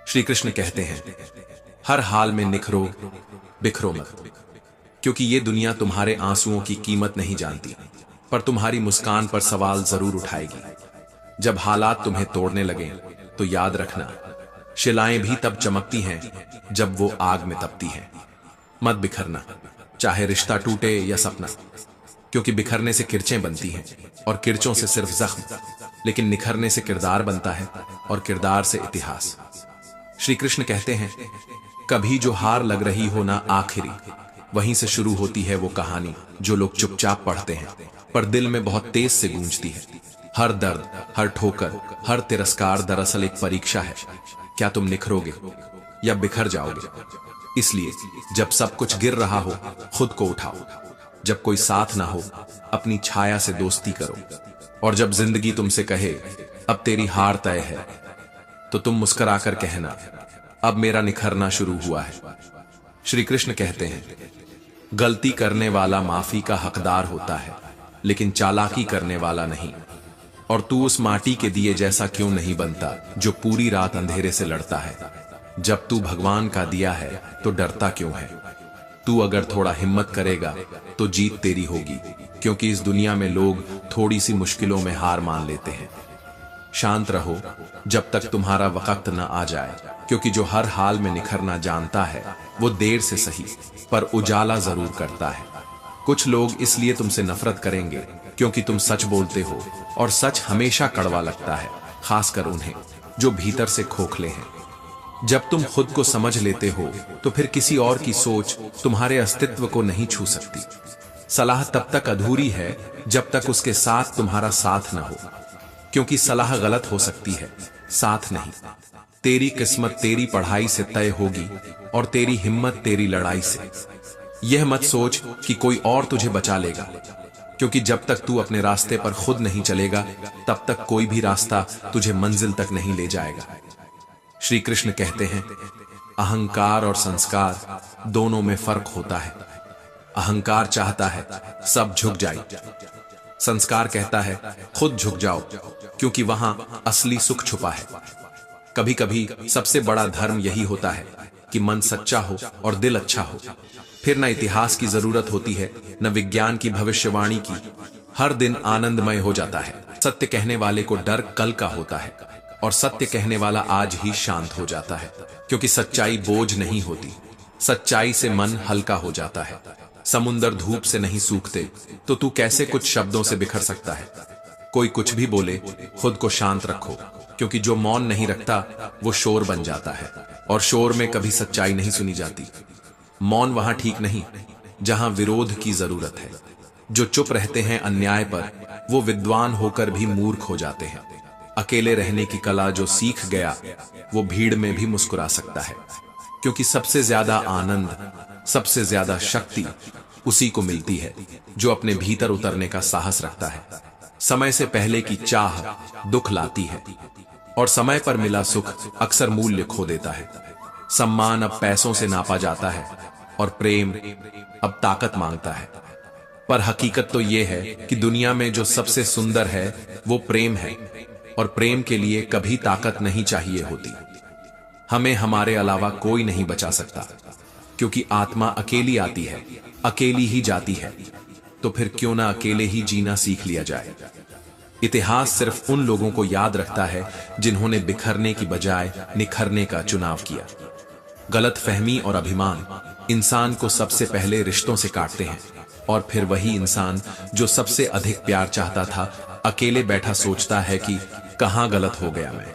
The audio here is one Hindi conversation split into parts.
श्री कृष्ण कहते हैं, हर हाल में निखरो, बिखरो मत, क्योंकि ये दुनिया तुम्हारे आंसुओं की कीमत नहीं जानती, पर तुम्हारी मुस्कान पर सवाल जरूर उठाएगी। जब हालात तुम्हें तोड़ने लगें तो याद रखना, शिलाएं भी तब चमकती हैं जब वो आग में तपती हैं। मत बिखरना, चाहे रिश्ता टूटे या सपना, क्योंकि बिखरने से किरचें बनती हैं और किरचों से सिर्फ जख्म, लेकिन निखरने से किरदार बनता है और किरदार से इतिहास। श्री कृष्ण कहते हैं, कभी जो हार लग रही हो ना आखिरी, वहीं से शुरू होती है वो कहानी जो लोग चुपचाप पढ़ते हैं पर दिल में बहुत तेज से गूंजती है। हर दर्द, हर ठोकर, हर तिरस्कार दरअसल एक परीक्षा है। क्या तुम निखरोगे या बिखर जाओगे? इसलिए जब सब कुछ गिर रहा हो, खुद को उठाओ। जब कोई साथ ना हो, अपनी छाया से दोस्ती करो। और जब जिंदगी तुमसे कहे अब तेरी हार तय है, तो तुम मुस्कुराकर कहना, अब मेरा निखरना शुरू हुआ है। श्री कृष्ण कहते हैं, गलती करने वाला माफी का हकदार होता है, लेकिन चालाकी करने वाला नहीं। और तू उस माटी के दिए जैसा क्यों नहीं बनता जो पूरी रात अंधेरे से लड़ता है? जब तू भगवान का दिया है तो डरता क्यों है? तू अगर थोड़ा हिम्मत करेगा तो जीत तेरी होगी, क्योंकि इस दुनिया में लोग थोड़ी सी मुश्किलों में हार मान लेते हैं। शांत रहो जब तक तुम्हारा वक्त न आ जाए, क्योंकि जो हर हाल में निखरना जानता है वो देर से सही पर उजाला जरूर करता है। कुछ लोग इसलिए तुमसे नफरत करेंगे क्योंकि तुम सच बोलते हो, और सच हमेशा कड़वा लगता है, खासकर उन्हें जो भीतर से खोखले हैं। जब तुम खुद को समझ लेते हो तो फिर किसी और की सोच तुम्हारे अस्तित्व को नहीं छू सकती। सलाह तब तक अधूरी है जब तक उसके साथ तुम्हारा साथ न हो, क्योंकि सलाह गलत हो सकती है, साथ नहीं। तेरी किस्मत तेरी पढ़ाई से तय होगी और तेरी हिम्मत तेरी लड़ाई से। यह मत सोच कि कोई और तुझे बचा लेगा, क्योंकि जब तक तू अपने रास्ते पर खुद नहीं चलेगा तब तक कोई भी रास्ता तुझे मंजिल तक नहीं ले जाएगा। श्री कृष्ण कहते हैं, अहंकार और संस्कार दोनों में फर्क होता है। अहंकार चाहता है सब झुक जाए, संस्कार कहता है खुद झुक जाओ, क्योंकि वहां असली सुख छुपा है। कभी कभी सबसे बड़ा धर्म यही होता है कि मन सच्चा हो और दिल अच्छा हो। फिर न इतिहास की जरूरत होती है, न विज्ञान की भविष्यवाणी की। हर दिन आनंदमय हो जाता है। सत्य कहने वाले को डर कल का होता है, और सत्य कहने वाला आज ही शांत हो जाता है, क्योंकि सच्चाई बोझ नहीं होती। सच्चाई से मन हल्का हो जाता है। समुंदर धूप से नहीं सूखते, तो तू कैसे कुछ शब्दों से बिखर सकता है? कोई कुछ भी बोले, खुद को शांत रखो, क्योंकि जो मौन नहीं रखता वो शोर बन जाता है, और शोर में कभी सच्चाई नहीं सुनी जाती। मौन वहां ठीक नहीं जहां विरोध की जरूरत है। जो चुप रहते हैं अन्याय पर, वो विद्वान होकर भी मूर्ख हो जाते हैं। अकेले रहने की कला जो सीख गया वो भीड़ में भी मुस्कुरा सकता है, क्योंकि सबसे ज्यादा आनंद, सबसे ज्यादा शक्ति उसी को मिलती है जो अपने भीतर उतरने का साहस रखता है। समय से पहले की चाह दुख लाती है, और समय पर मिला सुख अक्सर मूल्य खो देता है। सम्मान अब पैसों से नापा जाता है, और प्रेम अब ताकत मांगता है। पर हकीकत तो यह है कि दुनिया में जो सबसे सुंदर है वो प्रेम है, और प्रेम के लिए कभी ताकत नहीं चाहिए होती। हमें हमारे अलावा कोई नहीं बचा सकता, क्योंकि आत्मा अकेली आती है, अकेली ही जाती है। तो फिर क्यों ना अकेले ही जीना सीख लिया जाए। इतिहास सिर्फ उन लोगों को याद रखता है जिन्होंने बिखरने की बजाय निखरने का चुनाव किया। गलतफहमी और अभिमान इंसान को सबसे पहले रिश्तों से काटते हैं, और फिर वही इंसान जो सबसे अधिक प्यार चाहता था, अकेले बैठा सोचता है कि कहां गलत हो गया मैं।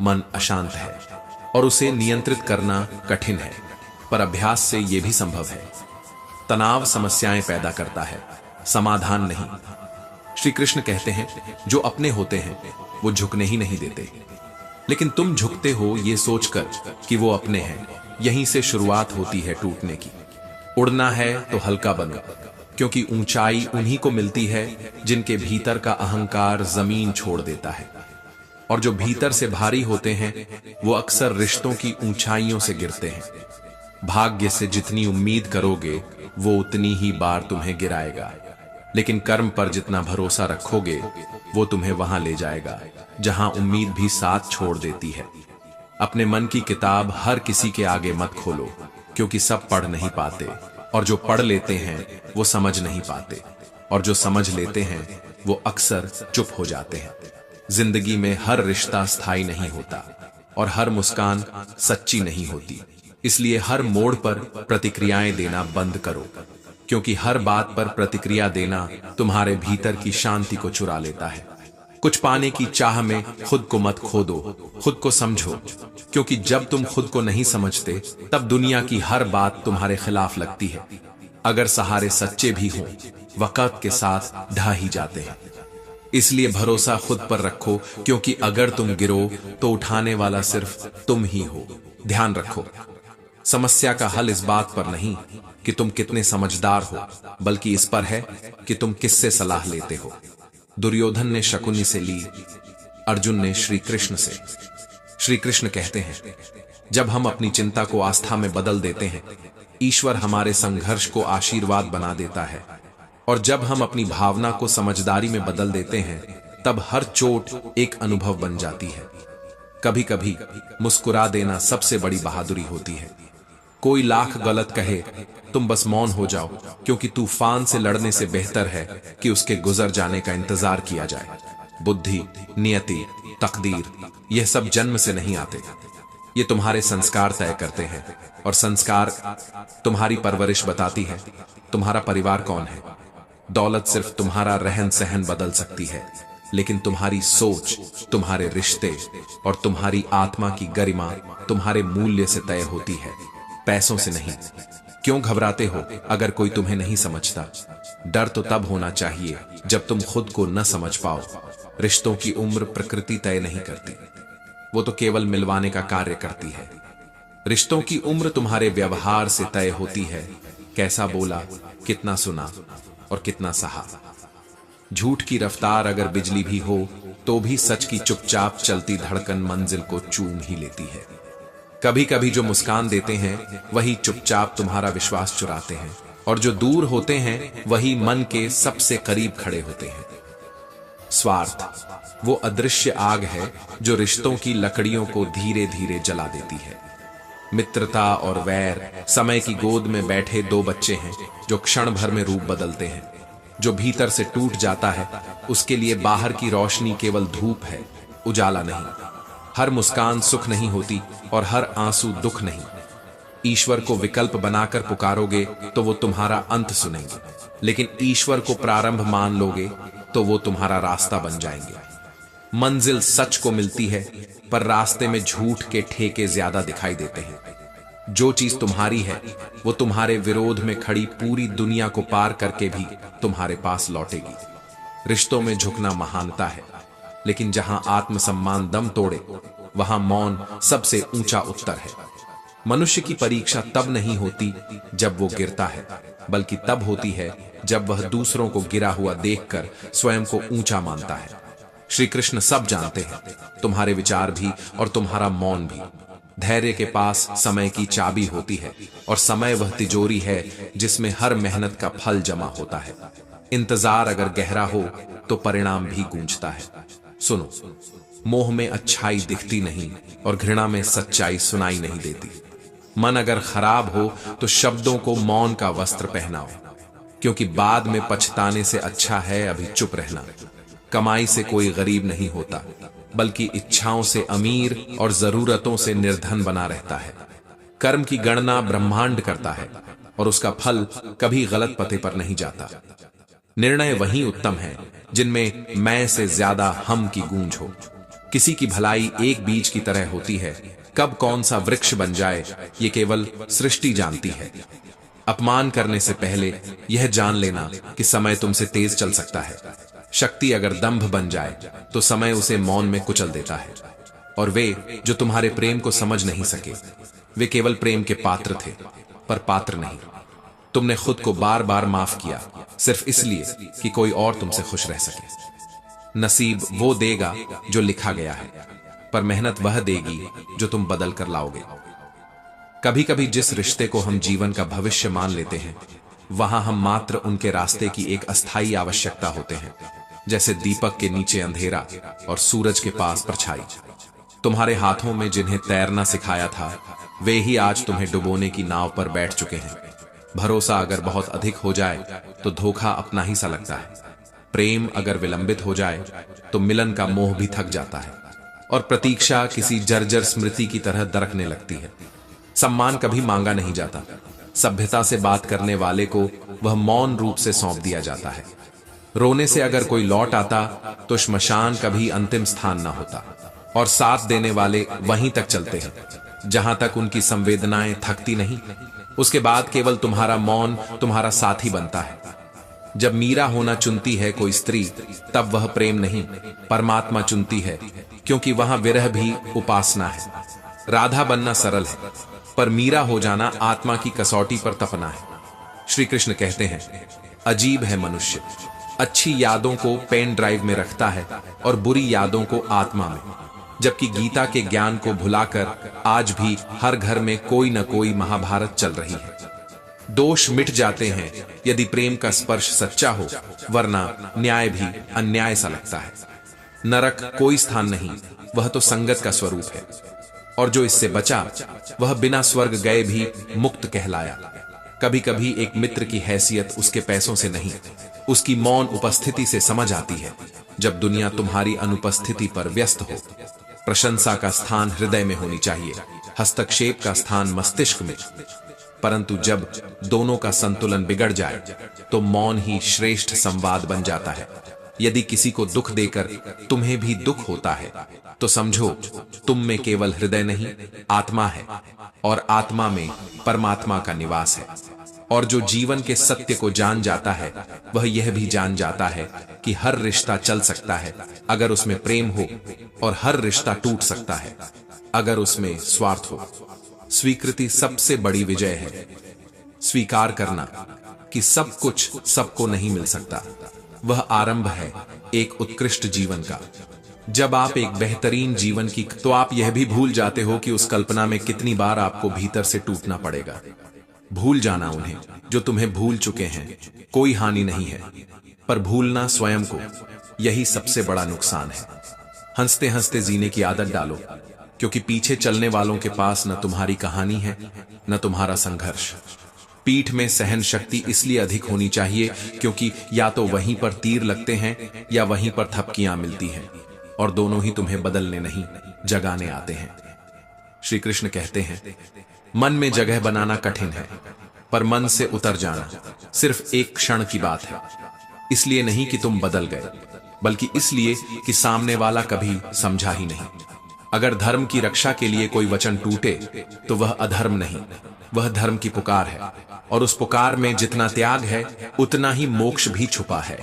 मन अशांत है और उसे नियंत्रित करना कठिन है, पर अभ्यास से यह भी संभव है। तनाव समस्याएं पैदा करता है, समाधान नहीं। श्री कृष्ण कहते हैं, जो अपने होते हैं वो झुकने ही नहीं देते, लेकिन तुम झुकते हो ये सोचकर कि वो अपने हैं। यहीं से शुरुआत होती है टूटने की। उड़ना है तो हल्का बनो, क्योंकि ऊंचाई उन्हीं को मिलती है जिनके भीतर का अहंकार जमीन छोड़ देता है। और जो भीतर से भारी होते हैं वो अक्सर रिश्तों की ऊंचाइयों से गिरते हैं। भाग्य से जितनी उम्मीद करोगे वो उतनी ही बार तुम्हें गिराएगा, लेकिन कर्म पर जितना भरोसा रखोगे वो तुम्हें वहां ले जाएगा जहां उम्मीद भी साथ छोड़ देती है। अपने मन की किताब हर किसी के आगे मत खोलो, क्योंकि सब पढ़ नहीं पाते, और जो पढ़ लेते हैं वो समझ नहीं पाते, और जो समझ लेते हैं वो अक्सर चुप हो जाते हैं। जिंदगी में हर रिश्ता स्थायी नहीं होता, और हर मुस्कान सच्ची नहीं होती। इसलिए हर मोड़ पर प्रतिक्रियाएं देना बंद करो, क्योंकि हर बात पर प्रतिक्रिया देना तुम्हारे भीतर की शांति को चुरा लेता है। कुछ पाने की चाह में खुद को मत खो दो, खुद को समझो, क्योंकि जब तुम खुद को नहीं समझते तब दुनिया की हर बात तुम्हारे खिलाफ लगती है। अगर सहारे सच्चे भी हों, वक्त के साथ ढह ही जाते हैं। इसलिए भरोसा खुद पर रखो, क्योंकि अगर तुम गिरो तो उठाने वाला सिर्फ तुम ही हो। ध्यान रखो, समस्या का हल इस बात पर नहीं कि तुम कितने समझदार हो, बल्कि इस पर है कि तुम किससे सलाह लेते हो। दुर्योधन ने शकुनी से ली, अर्जुन ने श्री कृष्ण से। श्री कृष्ण कहते हैं, जब हम अपनी चिंता को आस्था में बदल देते हैं, ईश्वर हमारे संघर्ष को आशीर्वाद बना देता है, और जब हम अपनी भावना को समझदारी में बदल देते हैं, तब हर चोट एक अनुभव बन जाती है। कभी कभी मुस्कुरा देना सबसे बड़ी बहादुरी होती है। कोई लाख गलत कहे, तुम बस मौन हो जाओ, क्योंकि तूफान से लड़ने से बेहतर है कि उसके गुजर जाने का इंतजार किया जाए। बुद्धि, नियति, तकदीर, यह सब जन्म से नहीं आते, ये तुम्हारे संस्कार तय करते हैं, और संस्कार तुम्हारी परवरिश बताती है। तुम्हारा परिवार कौन है? दौलत सिर्फ तुम्हारा रहन सहन बदल सकती है, लेकिन तुम्हारी सोच, तुम्हारे रिश्ते और तुम्हारी आत्मा की गरिमा तुम्हारे मूल्य से तय होती है, पैसों से नहीं। क्यों घबराते हो अगर कोई तुम्हें नहीं समझता? डर तो तब होना चाहिए जब तुम खुद को न समझ पाओ। रिश्तों की उम्र प्रकृति तय नहीं करती, वो तो केवल मिलवाने का कार्य करती है। रिश्तों की उम्र तुम्हारे व्यवहार से तय होती है, कैसा बोला, कितना सुना और कितना सहा। झूठ की रफ्तार अगर बिजली भी हो तो भी सच की चुपचाप चलती धड़कन मंजिल को चूम ही लेती है। कभी कभी जो मुस्कान देते हैं वही चुपचाप तुम्हारा विश्वास चुराते हैं, और जो दूर होते हैं वही मन के सबसे करीब खड़े होते हैं। स्वार्थ वो अदृश्य आग है जो रिश्तों की लकड़ियों को धीरे धीरे जला देती है। मित्रता और वैर समय की गोद में बैठे दो बच्चे हैं जो क्षण भर में रूप बदलते हैं। जो भीतर से टूट जाता है उसके लिए बाहर की रोशनी केवल धूप है, उजाला नहीं। हर मुस्कान सुख नहीं होती और हर आंसू दुख नहीं। ईश्वर को विकल्प बनाकर पुकारोगे तो वो तुम्हारा अंत सुनेंगे, लेकिन ईश्वर को प्रारंभ मान लोगे तो वो तुम्हारा रास्ता बन जाएंगे। मंजिल सच को मिलती है, पर रास्ते में झूठ के ठेके ज्यादा दिखाई देते हैं। जो चीज तुम्हारी है वो तुम्हारे विरोध में खड़ी पूरी दुनिया को पार करके भी तुम्हारे पास लौटेगी। रिश्तों में झुकना महानता है, लेकिन जहां आत्मसम्मान दम तोड़े वहां मौन सबसे ऊंचा उत्तर है। मनुष्य की परीक्षा तब नहीं होती जब वो गिरता है, बल्कि तब होती है जब वह दूसरों को गिरा हुआ देखकर स्वयं को ऊंचा मानता है। श्री कृष्ण सब जानते हैं, तुम्हारे विचार भी और तुम्हारा मौन भी। धैर्य के पास समय की चाबी होती है, और समय वह तिजोरी है जिसमें हर मेहनत का फल जमा होता है। इंतजार अगर गहरा हो तो परिणाम भी गूंजता है। सुनो, मोह में अच्छाई दिखती नहीं और घृणा में सच्चाई सुनाई नहीं देती। मन अगर खराब हो तो शब्दों को मौन का वस्त्र पहनाओ, क्योंकि बाद में पछताने से अच्छा है अभी चुप रहना। कमाई से कोई गरीब नहीं होता, बल्कि इच्छाओं से अमीर और जरूरतों से निर्धन बना रहता है। कर्म की गणना ब्रह्मांड करता है और उसका फल कभी गलत पते पर नहीं जाता। निर्णय वही उत्तम है जिनमें मैं से ज्यादा हम की गूंज हो। किसी की भलाई एक बीज की तरह होती है, कब कौन सा वृक्ष बन जाए ये केवल सृष्टि जानती है। अपमान करने से पहले यह जान लेना कि समय तुमसे तेज चल सकता है। शक्ति अगर दंभ बन जाए तो समय उसे मौन में कुचल देता है। और वे जो तुम्हारे प्रेम को समझ नहीं सके, वे केवल प्रेम के पात्र थे, पर पात्र नहीं। तुमने खुद को बार बार माफ किया सिर्फ इसलिए कि कोई और तुमसे खुश रह सके। नसीब वो देगा जो लिखा गया है, पर मेहनत वह देगी जो तुम बदल कर लाओगे। कभी कभी जिस रिश्ते को हम जीवन का भविष्य मान लेते हैं, वहां हम मात्र उनके रास्ते की एक अस्थायी आवश्यकता होते हैं, जैसे दीपक के नीचे अंधेरा और सूरज के पास परछाई। तुम्हारे हाथों में जिन्हें तैरना सिखाया था वे ही आज तुम्हें डुबोने की नाव पर बैठ चुके हैं। भरोसा अगर बहुत अधिक हो जाए तो धोखा अपना ही सा लगता है। प्रेम अगर विलंबित हो जाए तो मिलन का मोह भी थक जाता है और प्रतीक्षा किसी जर्जर स्मृति की तरह दरकने लगती है। सम्मान कभी मांगा नहीं जाता। सभ्यता से बात करने वाले को वह मौन रूप से सौंप दिया जाता है। रोने से अगर कोई लौट आता तो श्मशान कभी अंतिम स्थान न होता और साथ देने वाले वहीं तक चलते हैं जहां तक उनकी संवेदनाएं थकती नहीं। उसके बाद केवल तुम्हारा मौन तुम्हारा साथी बनता है। जब मीरा होना चुनती है कोई स्त्री तब वह प्रेम नहीं परमात्मा चुनती है, क्योंकि वहां विरह भी उपासना है। राधा बनना सरल है पर मीरा हो जाना आत्मा की कसौटी पर तपना है। श्री कृष्ण कहते हैं, अजीब है मनुष्य, अच्छी यादों को पेन ड्राइव में रखता है और बुरी यादों को आत्मा में। जबकि गीता के ज्ञान को भुलाकर आज भी हर घर में कोई न कोई महाभारत चल रही है। दोष मिट जाते हैं यदि प्रेम का स्पर्श सच्चा हो, वरना न्याय भी अन्याय सा लगता है। नरक कोई स्थान नहीं, वह तो संगत का स्वरूप है, और जो इससे बचा वह बिना स्वर्ग गए भी मुक्त कहलाया। कभी कभी एक मित्र की हैसियत उसके पैसों से नहीं, उसकी मौन उपस्थिति से समझ आती है। जब दुनिया तुम्हारी अनुपस्थिति पर व्यस्त हो, प्रशंसा का स्थान हृदय में होनी चाहिए, हस्तक्षेप का स्थान मस्तिष्क में। परंतु जब दोनों का संतुलन बिगड़ जाए तो मौन ही श्रेष्ठ संवाद बन जाता है। यदि किसी को दुख देकर तुम्हें भी दुख होता है तो समझो तुम में केवल हृदय नहीं आत्मा है, और आत्मा में परमात्मा का निवास है। और जो जीवन के सत्य को जान जाता है वह यह भी जान जाता है कि हर रिश्ता चल सकता है अगर उसमें प्रेम हो, और हर रिश्ता टूट सकता है अगर उसमें स्वार्थ हो। स्वीकृति सबसे बड़ी विजय है। स्वीकार करना कि सब कुछ सबको नहीं मिल सकता, वह आरंभ है एक उत्कृष्ट जीवन का। जब आप एक बेहतरीन जीवन की तो आप यह भी भूल जाते हो कि उस कल्पना में कितनी बार आपको भीतर से टूटना पड़ेगा। भूल जाना उन्हें जो तुम्हें भूल चुके हैं कोई हानि नहीं है, पर भूलना स्वयं को, यही सबसे बड़ा नुकसान है। हंसते हंसते जीने की आदत डालो, क्योंकि पीछे चलने वालों के पास न तुम्हारी कहानी है न तुम्हारा संघर्ष। पीठ में सहन शक्ति इसलिए अधिक होनी चाहिए क्योंकि या तो वहीं पर तीर लगते हैं या वहीं पर थपकियां मिलती हैं, और दोनों ही तुम्हें बदलने नहीं जगाने आते हैं। श्री कृष्ण कहते हैं, मन में जगह बनाना कठिन है, पर मन से उतर जाना सिर्फ एक क्षण की बात है। इसलिए नहीं कि तुम बदल गए, बल्कि इसलिए कि सामने वाला कभी समझा ही नहीं। अगर धर्म की रक्षा के लिए कोई वचन टूटे तो वह अधर्म नहीं, वह धर्म की पुकार है, और उस पुकार में जितना त्याग है उतना ही मोक्ष भी छुपा है।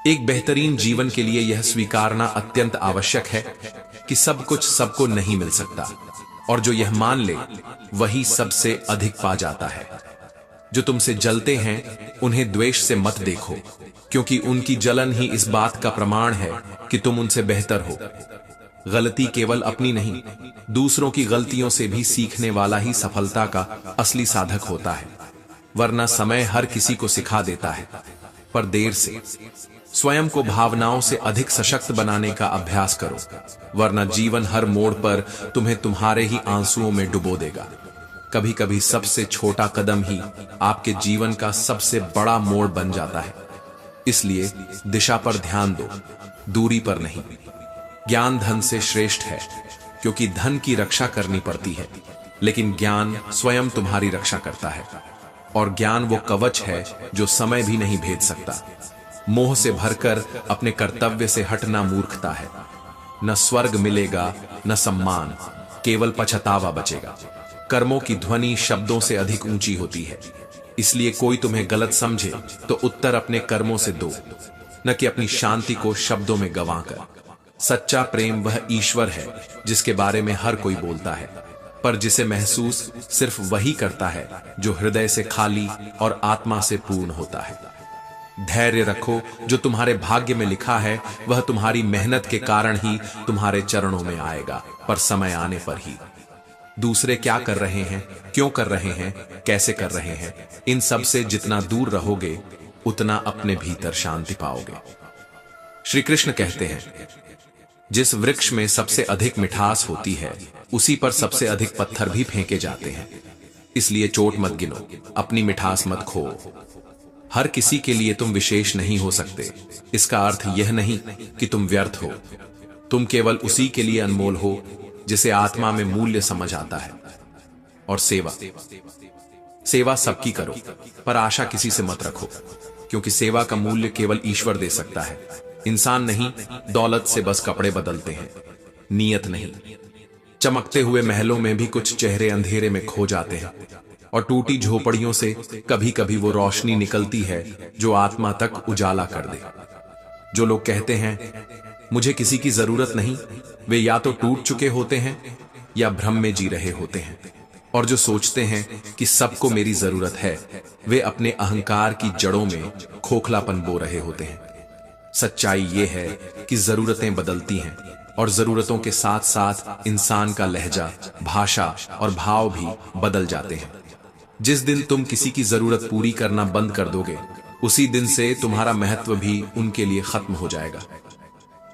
एक बेहतरीन जीवन के लिए यह स्वीकारना अत्यंत आवश्यक है कि सब कुछ सबको नहीं मिल सकता, और जो यह मान ले वही सबसे अधिक पा जाता है। जो तुमसे जलते हैं उन्हें द्वेष से मत देखो, क्योंकि उनकी जलन ही इस बात का प्रमाण है कि तुम उनसे बेहतर हो। गलती केवल अपनी नहीं, दूसरों की गलतियों से भी सीखने वाला ही सफलता का असली साधक होता है। वरना समय हर किसी को सिखा देता है, पर देर से। स्वयं को भावनाओं से अधिक सशक्त बनाने का अभ्यास करो, वरना जीवन हर मोड़ पर तुम्हें तुम्हारे ही आंसुओं में डुबो देगा। कभी कभी सबसे छोटा कदम ही आपके जीवन का सबसे बड़ा मोड़ बन जाता है। इसलिए दिशा पर ध्यान दो, दूरी पर नहीं। ज्ञान धन से श्रेष्ठ है, क्योंकि धन की रक्षा करनी पड़ती है, लेकिन ज्ञान स्वयं तुम्हारी रक्षा करता है। और ज्ञान वो कवच है जो समय भी नहीं भेद सकता। मोह से भरकर अपने कर्तव्य से हटना मूर्खता है। न स्वर्ग मिलेगा न सम्मान, केवल पछतावा बचेगा। कर्मों की ध्वनि शब्दों से अधिक ऊंची होती है, इसलिए कोई तुम्हें गलत समझे तो उत्तर अपने कर्मों से दो, न कि अपनी शांति को शब्दों में गंवाकर। सच्चा प्रेम वह ईश्वर है जिसके बारे में हर कोई बोलता है, पर जिसे महसूस सिर्फ वही करता है जो हृदय से खाली और आत्मा से पूर्ण होता है। धैर्य रखो, जो तुम्हारे भाग्य में लिखा है वह तुम्हारी मेहनत के कारण ही तुम्हारे चरणों में आएगा, पर समय आने पर ही। दूसरे क्या कर रहे हैं, क्यों कर रहे हैं, कैसे कर रहे हैं, इन सब से जितना दूर रहोगे उतना अपने भीतर शांति पाओगे। श्री कृष्ण कहते हैं, जिस वृक्ष में सबसे अधिक मिठास होती है उसी पर सबसे अधिक पत्थर भी फेंके जाते हैं। इसलिए चोट मत गिनो, अपनी मिठास मत खो। हर किसी के लिए तुम विशेष नहीं हो सकते। इसका अर्थ यह नहीं कि तुम व्यर्थ हो। तुम केवल उसी के लिए अनमोल हो जिसे आत्मा में मूल्य समझ आता है। और सेवा सबकी करो, पर आशा किसी से मत रखो, क्योंकि सेवा का मूल्य केवल ईश्वर दे सकता है। इंसान नहीं, दौलत से बस कपड़े बदलते हैं, नीयत नहीं। चमकते हुए महलों में भी कुछ चेहरे अंधेरे में खो जाते हैं, और टूटी झोपड़ियों से कभी कभी वो रोशनी निकलती है जो आत्मा तक उजाला कर दे। जो लोग कहते हैं मुझे किसी की जरूरत नहीं, वे या तो टूट चुके होते हैं या भ्रम में जी रहे होते हैं। और जो सोचते हैं कि सबको मेरी जरूरत है, वे अपने अहंकार की जड़ों में खोखलापन बो रहे होते हैं। सच्चाई ये है कि जरूरतें बदलती हैं, और जरूरतों के साथ साथ इंसान का लहजा, भाषा और भाव भी बदल जाते हैं। जिस दिन तुम किसी की जरूरत पूरी करना बंद कर दोगे, उसी दिन से तुम्हारा महत्व भी उनके लिए खत्म हो जाएगा।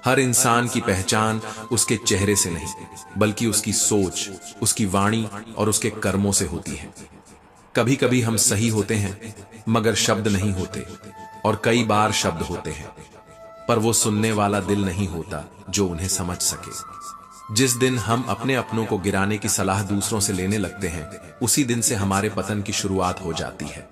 हर इंसान की पहचान उसके चेहरे से नहीं, बल्कि उसकी सोच, उसकी वाणी और उसके कर्मों से होती है। कभी कभी हम सही होते हैं मगर शब्द नहीं होते, और कई बार शब्द होते हैं पर वो सुनने वाला दिल नहीं होता जो उन्हें समझ सके। जिस दिन हम अपने अपनों को गिराने की सलाह दूसरों से लेने लगते हैं, उसी दिन से हमारे पतन की शुरुआत हो जाती है।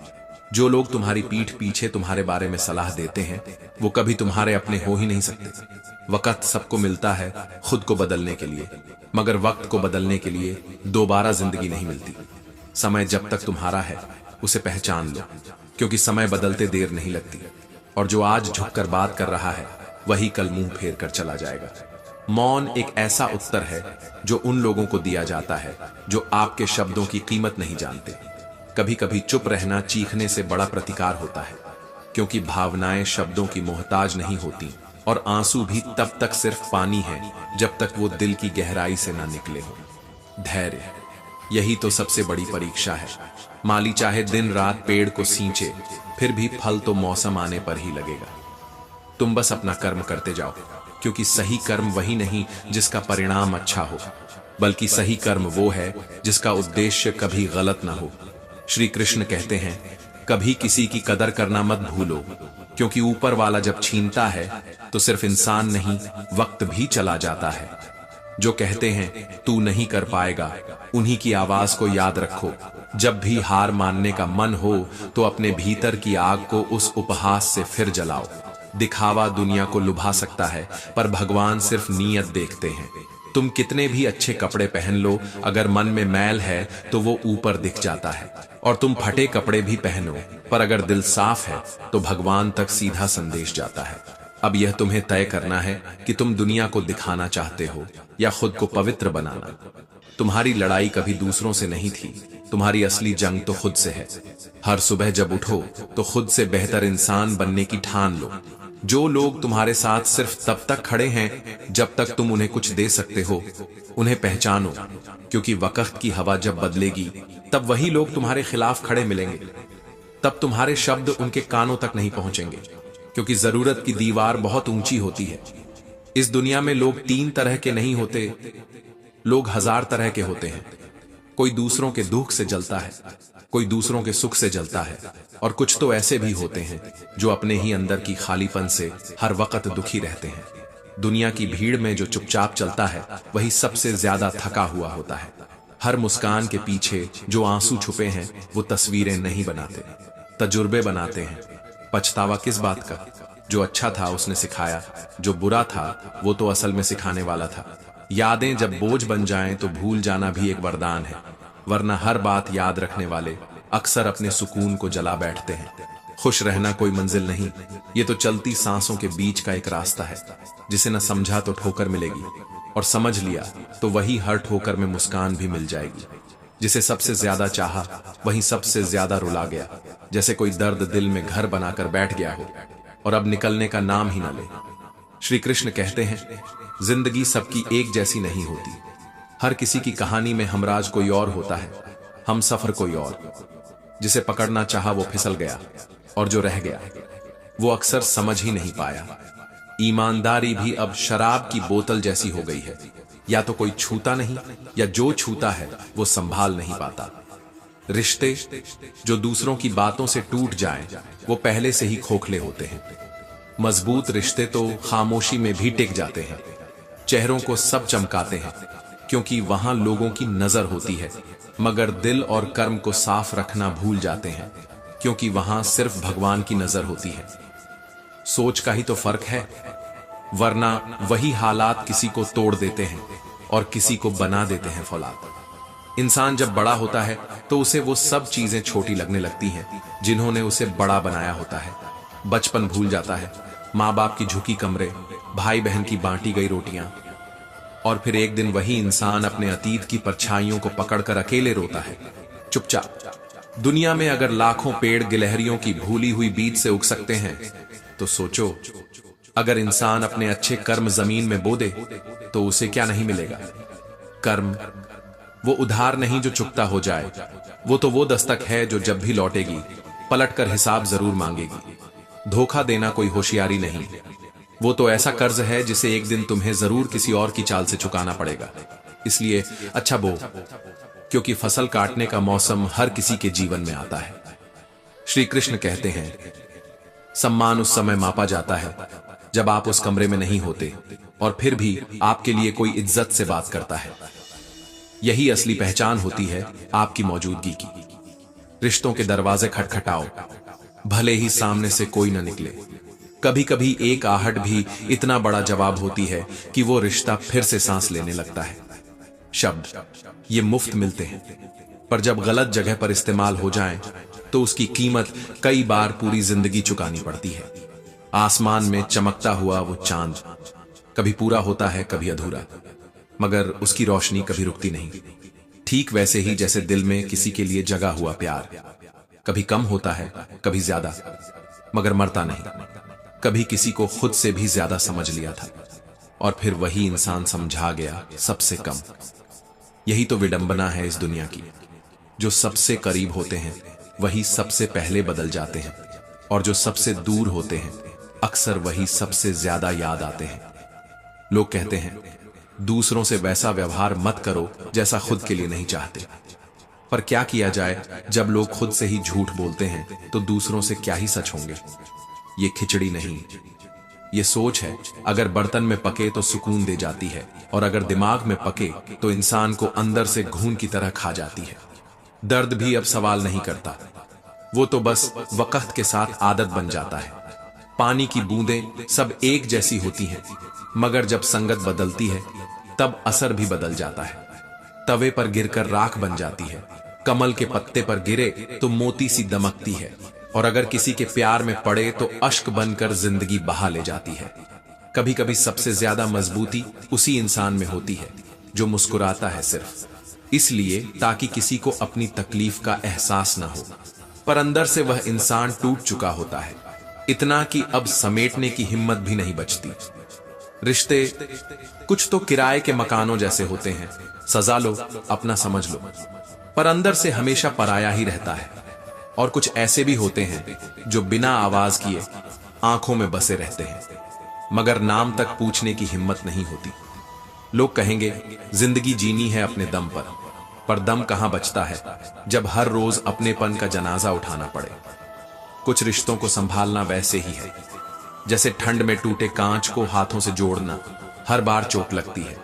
जो लोग तुम्हारी पीठ पीछे तुम्हारे बारे में सलाह देते हैं, वो कभी तुम्हारे अपने हो ही नहीं सकते। वक्त सबको मिलता है खुद को बदलने के लिए, मगर वक्त को बदलने के लिए दोबारा जिंदगी नहीं मिलती। समय जब तक तुम्हारा है उसे पहचान लो, क्योंकि समय बदलते देर नहीं लगती, और जो आज झुककर बात कर रहा है वही कल मुंह फेर कर चला जाएगा। मौन एक ऐसा उत्तर है जो उन लोगों को दिया जाता है जो आपके शब्दों की कीमत नहीं जानते। कभी कभी चुप रहना चीखने से बड़ा प्रतिकार होता है, क्योंकि भावनाएं शब्दों की मोहताज नहीं होती, और आंसू भी तब तक सिर्फ पानी है जब तक वो दिल की गहराई से ना निकले हो। धैर्य, यही तो सबसे बड़ी परीक्षा है। माली चाहे दिन रात पेड़ को सींचे, फिर भी फल तो मौसम आने पर ही लगेगा। तुम बस अपना कर्म करते जाओ, क्योंकि सही कर्म वही नहीं जिसका परिणाम अच्छा हो, बल्कि सही कर्म वो है जिसका उद्देश्य कभी गलत ना हो। श्री कृष्ण कहते हैं, कभी किसी की कदर करना मत भूलो, क्योंकि ऊपर वाला जब छीनता है तो सिर्फ इंसान नहीं, वक्त भी चला जाता है। जो कहते हैं तू नहीं कर पाएगा, उन्हीं की आवाज को याद रखो। जब भी हार मानने का मन हो तो अपने भीतर की आग को उस उपहास से फिर जलाओ। दिखावा दुनिया को लुभा सकता है, पर भगवान सिर्फ नीयत देखते हैं। तुम कितने भी अच्छे कपड़े पहन लो, अगर मन में मैल है तो वो ऊपर दिख जाता है। और तुम फटे कपड़े भी पहनो, पर अगर दिल साफ है तो भगवान तक सीधा संदेश जाता है। अब यह तुम्हें तय करना है कि तुम दुनिया को दिखाना चाहते हो या खुद को पवित्र बनाना। तुम्हारी लड़ाई कभी दूसरों से नहीं थी, तुम्हारी असली जंग तो खुद से है। हर सुबह जब उठो तो खुद से बेहतर इंसान बनने की ठान लो। जो लोग तुम्हारे साथ सिर्फ तब तक खड़े हैं जब तक तुम उन्हें कुछ दे सकते हो, उन्हें पहचानो, क्योंकि वक्त की हवा जब बदलेगी तब वही लोग तुम्हारे खिलाफ खड़े मिलेंगे। तब तुम्हारे शब्द उनके कानों तक नहीं पहुंचेंगे, क्योंकि जरूरत की दीवार बहुत ऊंची होती है। इस दुनिया में लोग 3 तरह के नहीं होते, लोग 1000 तरह के होते हैं। कोई दूसरों के दुख से जलता है, कोई दूसरों के सुख से जलता है, और कुछ तो ऐसे भी होते हैं जो अपने ही अंदर की खालीपन से हर वक्त दुखी रहते हैं। दुनिया की भीड़ में जो चुपचाप चलता है वही सबसे ज्यादा थका हुआ होता है। हर मुस्कान के पीछे जो आंसू छुपे हैं वो तस्वीरें नहीं बनाते, तजुर्बे बनाते हैं। पछतावा किस बात का? जो अच्छा था उसने सिखाया, जो बुरा था वो तो असल में सिखाने वाला था। यादें जब बोझ बन जाएं तो भूल जाना भी एक वरदान है, वरना हर बात याद रखने वाले अक्सर अपने सुकून को जला बैठते हैं। खुश रहना कोई मंजिल नहीं, ये तो चलती सांसों के बीच का एक रास्ता है, जिसे न समझा तो ठोकर मिलेगी, और समझ लिया तो वही हर ठोकर में मुस्कान भी मिल जाएगी। जिसे सबसे ज्यादा चाहा वही सबसे ज्यादा रुला गया, जैसे कोई दर्द दिल में घर बनाकर बैठ गया हो और अब निकलने का नाम ही ना ले। श्री कृष्ण कहते हैं, जिंदगी सबकी एक जैसी नहीं होती। हर किसी की कहानी में हमराज कोई और होता है, हम सफर कोई और। जिसे पकड़ना चाहा वो फिसल गया, और जो रह गया वो अक्सर समझ ही नहीं पाया। ईमानदारी भी अब शराब की बोतल जैसी हो गई है, या तो कोई छूता नहीं या जो छूता है वो संभाल नहीं पाता। रिश्ते जो दूसरों की बातों से टूट जाएं, वो पहले से ही खोखले होते हैं। मजबूत रिश्ते तो खामोशी में भी टिक जाते हैं, चेहरों को सब चमकाते हैं क्योंकि वहां लोगों की नजर होती है, मगर दिल और कर्म को साफ रखना भूल जाते हैं क्योंकि वहां सिर्फ भगवान की नजर होती है। सोच का ही तो फर्क है, वरना वही हालात किसी को तोड़ देते हैं और किसी को बना देते हैं फौलाद। इंसान जब बड़ा होता है तो उसे वो सब चीजें छोटी लगने लगती हैं जिन्होंने उसे बड़ा बनाया होता है। बचपन भूल जाता है, माँ बाप की झुकी कमरे, भाई बहन की बांटी गई रोटियां, और फिर एक दिन वही इंसान अपने अतीत की परछाइयों को पकड़कर अकेले रोता है, चुपचाप। दुनिया में अगर लाखों पेड़ गिलहरियों की भूली हुई बीज से उग सकते हैं, तो सोचो अगर इंसान अपने अच्छे कर्म जमीन में बो दे तो उसे क्या नहीं मिलेगा। कर्म वो उधार नहीं जो चुकता हो जाए, वो दस्तक है जो जब भी लौटेगी पलटकर हिसाब जरूर मांगेगी। धोखा देना कोई होशियारी नहीं, वो तो ऐसा कर्ज है जिसे एक दिन तुम्हें जरूर किसी और की चाल से चुकाना पड़ेगा। इसलिए अच्छा बो, क्योंकि फसल काटने का मौसम हर किसी के जीवन में आता है। श्री कृष्ण कहते हैं, सम्मान उस समय मापा जाता है जब आप उस कमरे में नहीं होते और फिर भी आपके लिए कोई इज्जत से बात करता है। यही असली पहचान होती है आपकी मौजूदगी की। रिश्तों के दरवाजे खटखटाओ, भले ही सामने से कोई न निकले। कभी कभी एक आहट भी इतना बड़ा जवाब होती है कि वो रिश्ता फिर से सांस लेने लगता है। शब्द ये मुफ्त मिलते हैं, पर जब गलत जगह पर इस्तेमाल हो जाएं, तो उसकी कीमत कई बार पूरी जिंदगी चुकानी पड़ती है। आसमान में चमकता हुआ वो चांद कभी पूरा होता है, कभी अधूरा, मगर उसकी रोशनी कभी रुकती नहीं। ठीक वैसे ही जैसे दिल में किसी के लिए जगा हुआ प्यार कभी कम होता है, कभी ज्यादा, मगर मरता नहीं। कभी किसी को खुद से भी ज्यादा समझ लिया था और फिर वही इंसान समझा गया सबसे कम। यही तो विडंबना है इस दुनिया की। जो सबसे करीब होते हैं वही सबसे पहले बदल जाते हैं, और जो सबसे दूर होते हैं अक्सर वही सबसे ज्यादा याद आते हैं। लोग कहते हैं दूसरों से वैसा व्यवहार मत करो जैसा खुद के लिए नहीं चाहते, पर क्या किया जाए जब लोग खुद से ही झूठ बोलते हैं तो दूसरों से क्या ही सच होंगे। ये खिचड़ी नहीं, ये सोच है। अगर बर्तन में पके तो सुकून दे जाती है, और अगर दिमाग में पके तो इंसान को अंदर से घून की तरह खा जाती है। दर्द भी अब सवाल नहीं करता, वो तो बस वक्त के साथ आदत बन जाता है। पानी की बूंदें सब एक जैसी होती हैं, मगर जब संगत बदलती है तब असर भी बदल जाता है। तवे पर गिरकर राख बन जाती है, कमल के पत्ते पर गिरे तो मोती सी दमकती है, और अगर किसी के प्यार में पड़े तो अश्क बनकर जिंदगी बहा ले जाती है। कभी कभी सबसे ज्यादा मजबूती उसी इंसान में होती है जो मुस्कुराता है सिर्फ इसलिए ताकि किसी को अपनी तकलीफ का एहसास ना हो, पर अंदर से वह इंसान टूट चुका होता है, इतना कि अब समेटने की हिम्मत भी नहीं बचती। रिश्ते कुछ तो किराए के मकानों जैसे होते हैं, सजा लो अपना समझ लो, पर अंदर से हमेशा पराया ही रहता है। और कुछ ऐसे भी होते हैं जो बिना आवाज किए आंखों में बसे रहते हैं, मगर नाम तक पूछने की हिम्मत नहीं होती। लोग कहेंगे जिंदगी जीनी है अपने दम पर दम कहां बचता है जब हर रोज अपनेपन का जनाजा उठाना पड़े। कुछ रिश्तों को संभालना वैसे ही है जैसे ठंड में टूटे कांच को हाथों से जोड़ना, हर बार चोट लगती है।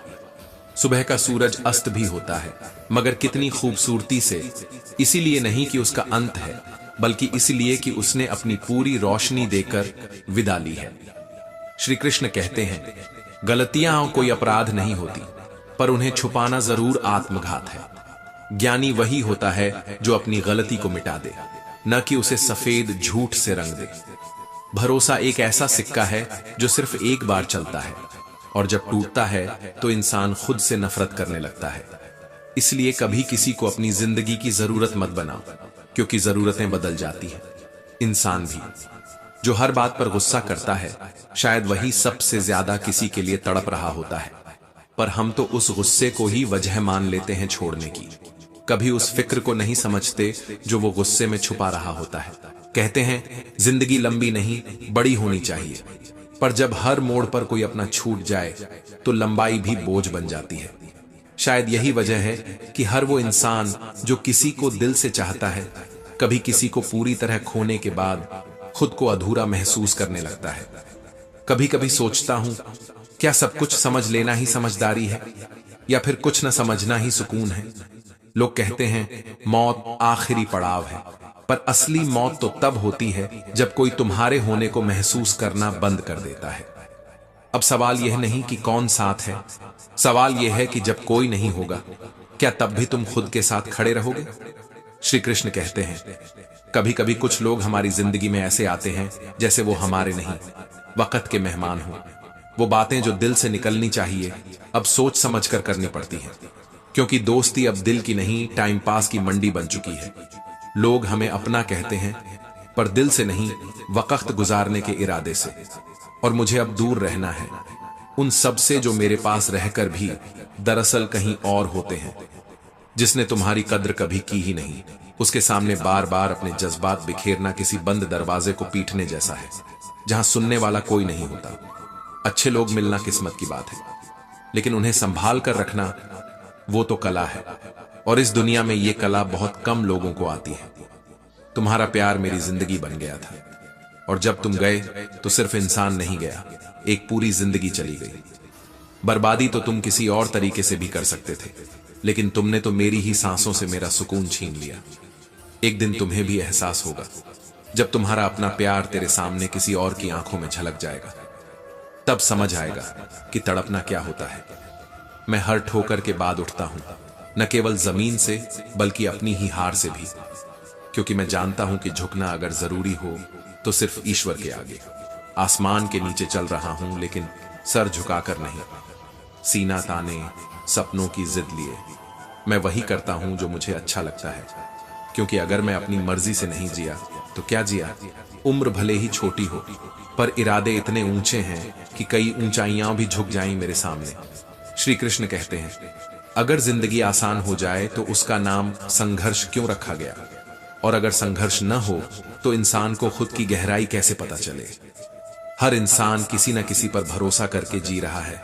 सुबह का सूरज अस्त भी होता है, मगर कितनी खूबसूरती से, इसीलिए नहीं कि उसका अंत है, बल्कि इसलिए कि उसने अपनी पूरी रोशनी देकर विदा ली है। श्री कृष्ण कहते हैं, गलतियां कोई अपराध नहीं होती, पर उन्हें छुपाना जरूर आत्मघात है। ज्ञानी वही होता है जो अपनी गलती को मिटा दे, न कि उसे सफेद झूठ से रंग दे। भरोसा एक ऐसा सिक्का है जो सिर्फ एक बार चलता है, और जब टूटता है तो इंसान खुद से नफरत करने लगता है। इसलिए कभी किसी को अपनी जिंदगी की जरूरत मत बनाओ, क्योंकि जरूरतें बदल जाती हैं। इंसान भी जो हर बात पर गुस्सा करता है, शायद वही सबसे ज्यादा किसी के लिए तड़प रहा होता है, पर हम तो उस गुस्से को ही वजह मान लेते हैं छोड़ने की। कभी उस फिक्र को नहीं समझते जो वो गुस्से में छुपा रहा होता है। कहते हैं जिंदगी लंबी नहीं बड़ी होनी चाहिए, पर जब हर मोड़ पर कोई अपना छूट जाए तो लंबाई भी बोझ बन जाती है। शायद यही वजह है कि हर वो इंसान जो किसी को दिल से चाहता है, कभी किसी को पूरी तरह खोने के बाद खुद को अधूरा महसूस करने लगता है। कभी कभी सोचता हूं, क्या सब कुछ समझ लेना ही समझदारी है, या फिर कुछ न समझना ही सुकून है? लोग कहते हैं मौत आखिरी पड़ाव है, पर असली मौत तो तब होती है जब कोई तुम्हारे होने को महसूस करना बंद कर देता है। अब सवाल यह नहीं कि कौन साथ है, सवाल यह है कि जब कोई नहीं होगा, क्या तब भी तुम खुद के साथ खड़े रहोगे? श्री कृष्ण कहते हैं, कभी कभी कुछ लोग हमारी जिंदगी में ऐसे आते हैं जैसे वो हमारे नहीं, वक्त के मेहमान हो। वो बातें जो दिल से निकलनी चाहिए अब सोच समझ कर करनी पड़ती हैं, क्योंकि दोस्ती अब दिल की नहीं, टाइम पास की मंडी बन चुकी है। लोग हमें अपना कहते हैं, पर दिल से नहीं, वक्त गुजारने के इरादे से। और मुझे अब दूर रहना है उन सब से जो मेरे पास रहकर भी दरअसल कहीं और होते हैं। जिसने तुम्हारी कद्र कभी की ही नहीं, उसके सामने बार बार अपने जज्बात बिखेरना किसी बंद दरवाजे को पीटने जैसा है, जहां सुनने वाला कोई नहीं होता। अच्छे लोग मिलना किस्मत की बात है, लेकिन उन्हें संभाल कर रखना वो तो कला है, और इस दुनिया में ये कला बहुत कम लोगों को आती है। तुम्हारा प्यार मेरी जिंदगी बन गया था, और जब तुम गए तो सिर्फ इंसान नहीं गया, एक पूरी जिंदगी चली गई। बर्बादी तो तुम किसी और तरीके से भी कर सकते थे, लेकिन तुमने तो मेरी ही सांसों से मेरा सुकून छीन लिया। एक दिन तुम्हें भी एहसास होगा, जब तुम्हारा अपना प्यार तेरे सामने किसी और की आंखों में झलक जाएगा, तब समझ आएगा कि तड़पना क्या होता है। मैं हर ठोकर के बाद उठता हूं, न केवल जमीन से बल्कि अपनी ही हार से भी, क्योंकि मैं जानता हूं कि झुकना अगर जरूरी हो तो सिर्फ ईश्वर के आगे। आसमान के नीचे चल रहा हूं, लेकिन सर झुकाकर नहीं, सीना ताने सपनों की जिद लिए। मैं वही करता हूं जो मुझे अच्छा लगता है, क्योंकि अगर मैं अपनी मर्जी से नहीं जिया तो क्या जिया। उम्र भले ही छोटी हो, पर इरादे इतने ऊंचे हैं कि कई ऊंचाइयां भी झुक जाएं मेरे सामने। श्री कृष्ण कहते हैं, अगर जिंदगी आसान हो जाए तो उसका नाम संघर्ष क्यों रखा गया, और अगर संघर्ष न हो तो इंसान को खुद की गहराई कैसे पता चले। हर इंसान किसी न किसी पर भरोसा करके जी रहा है,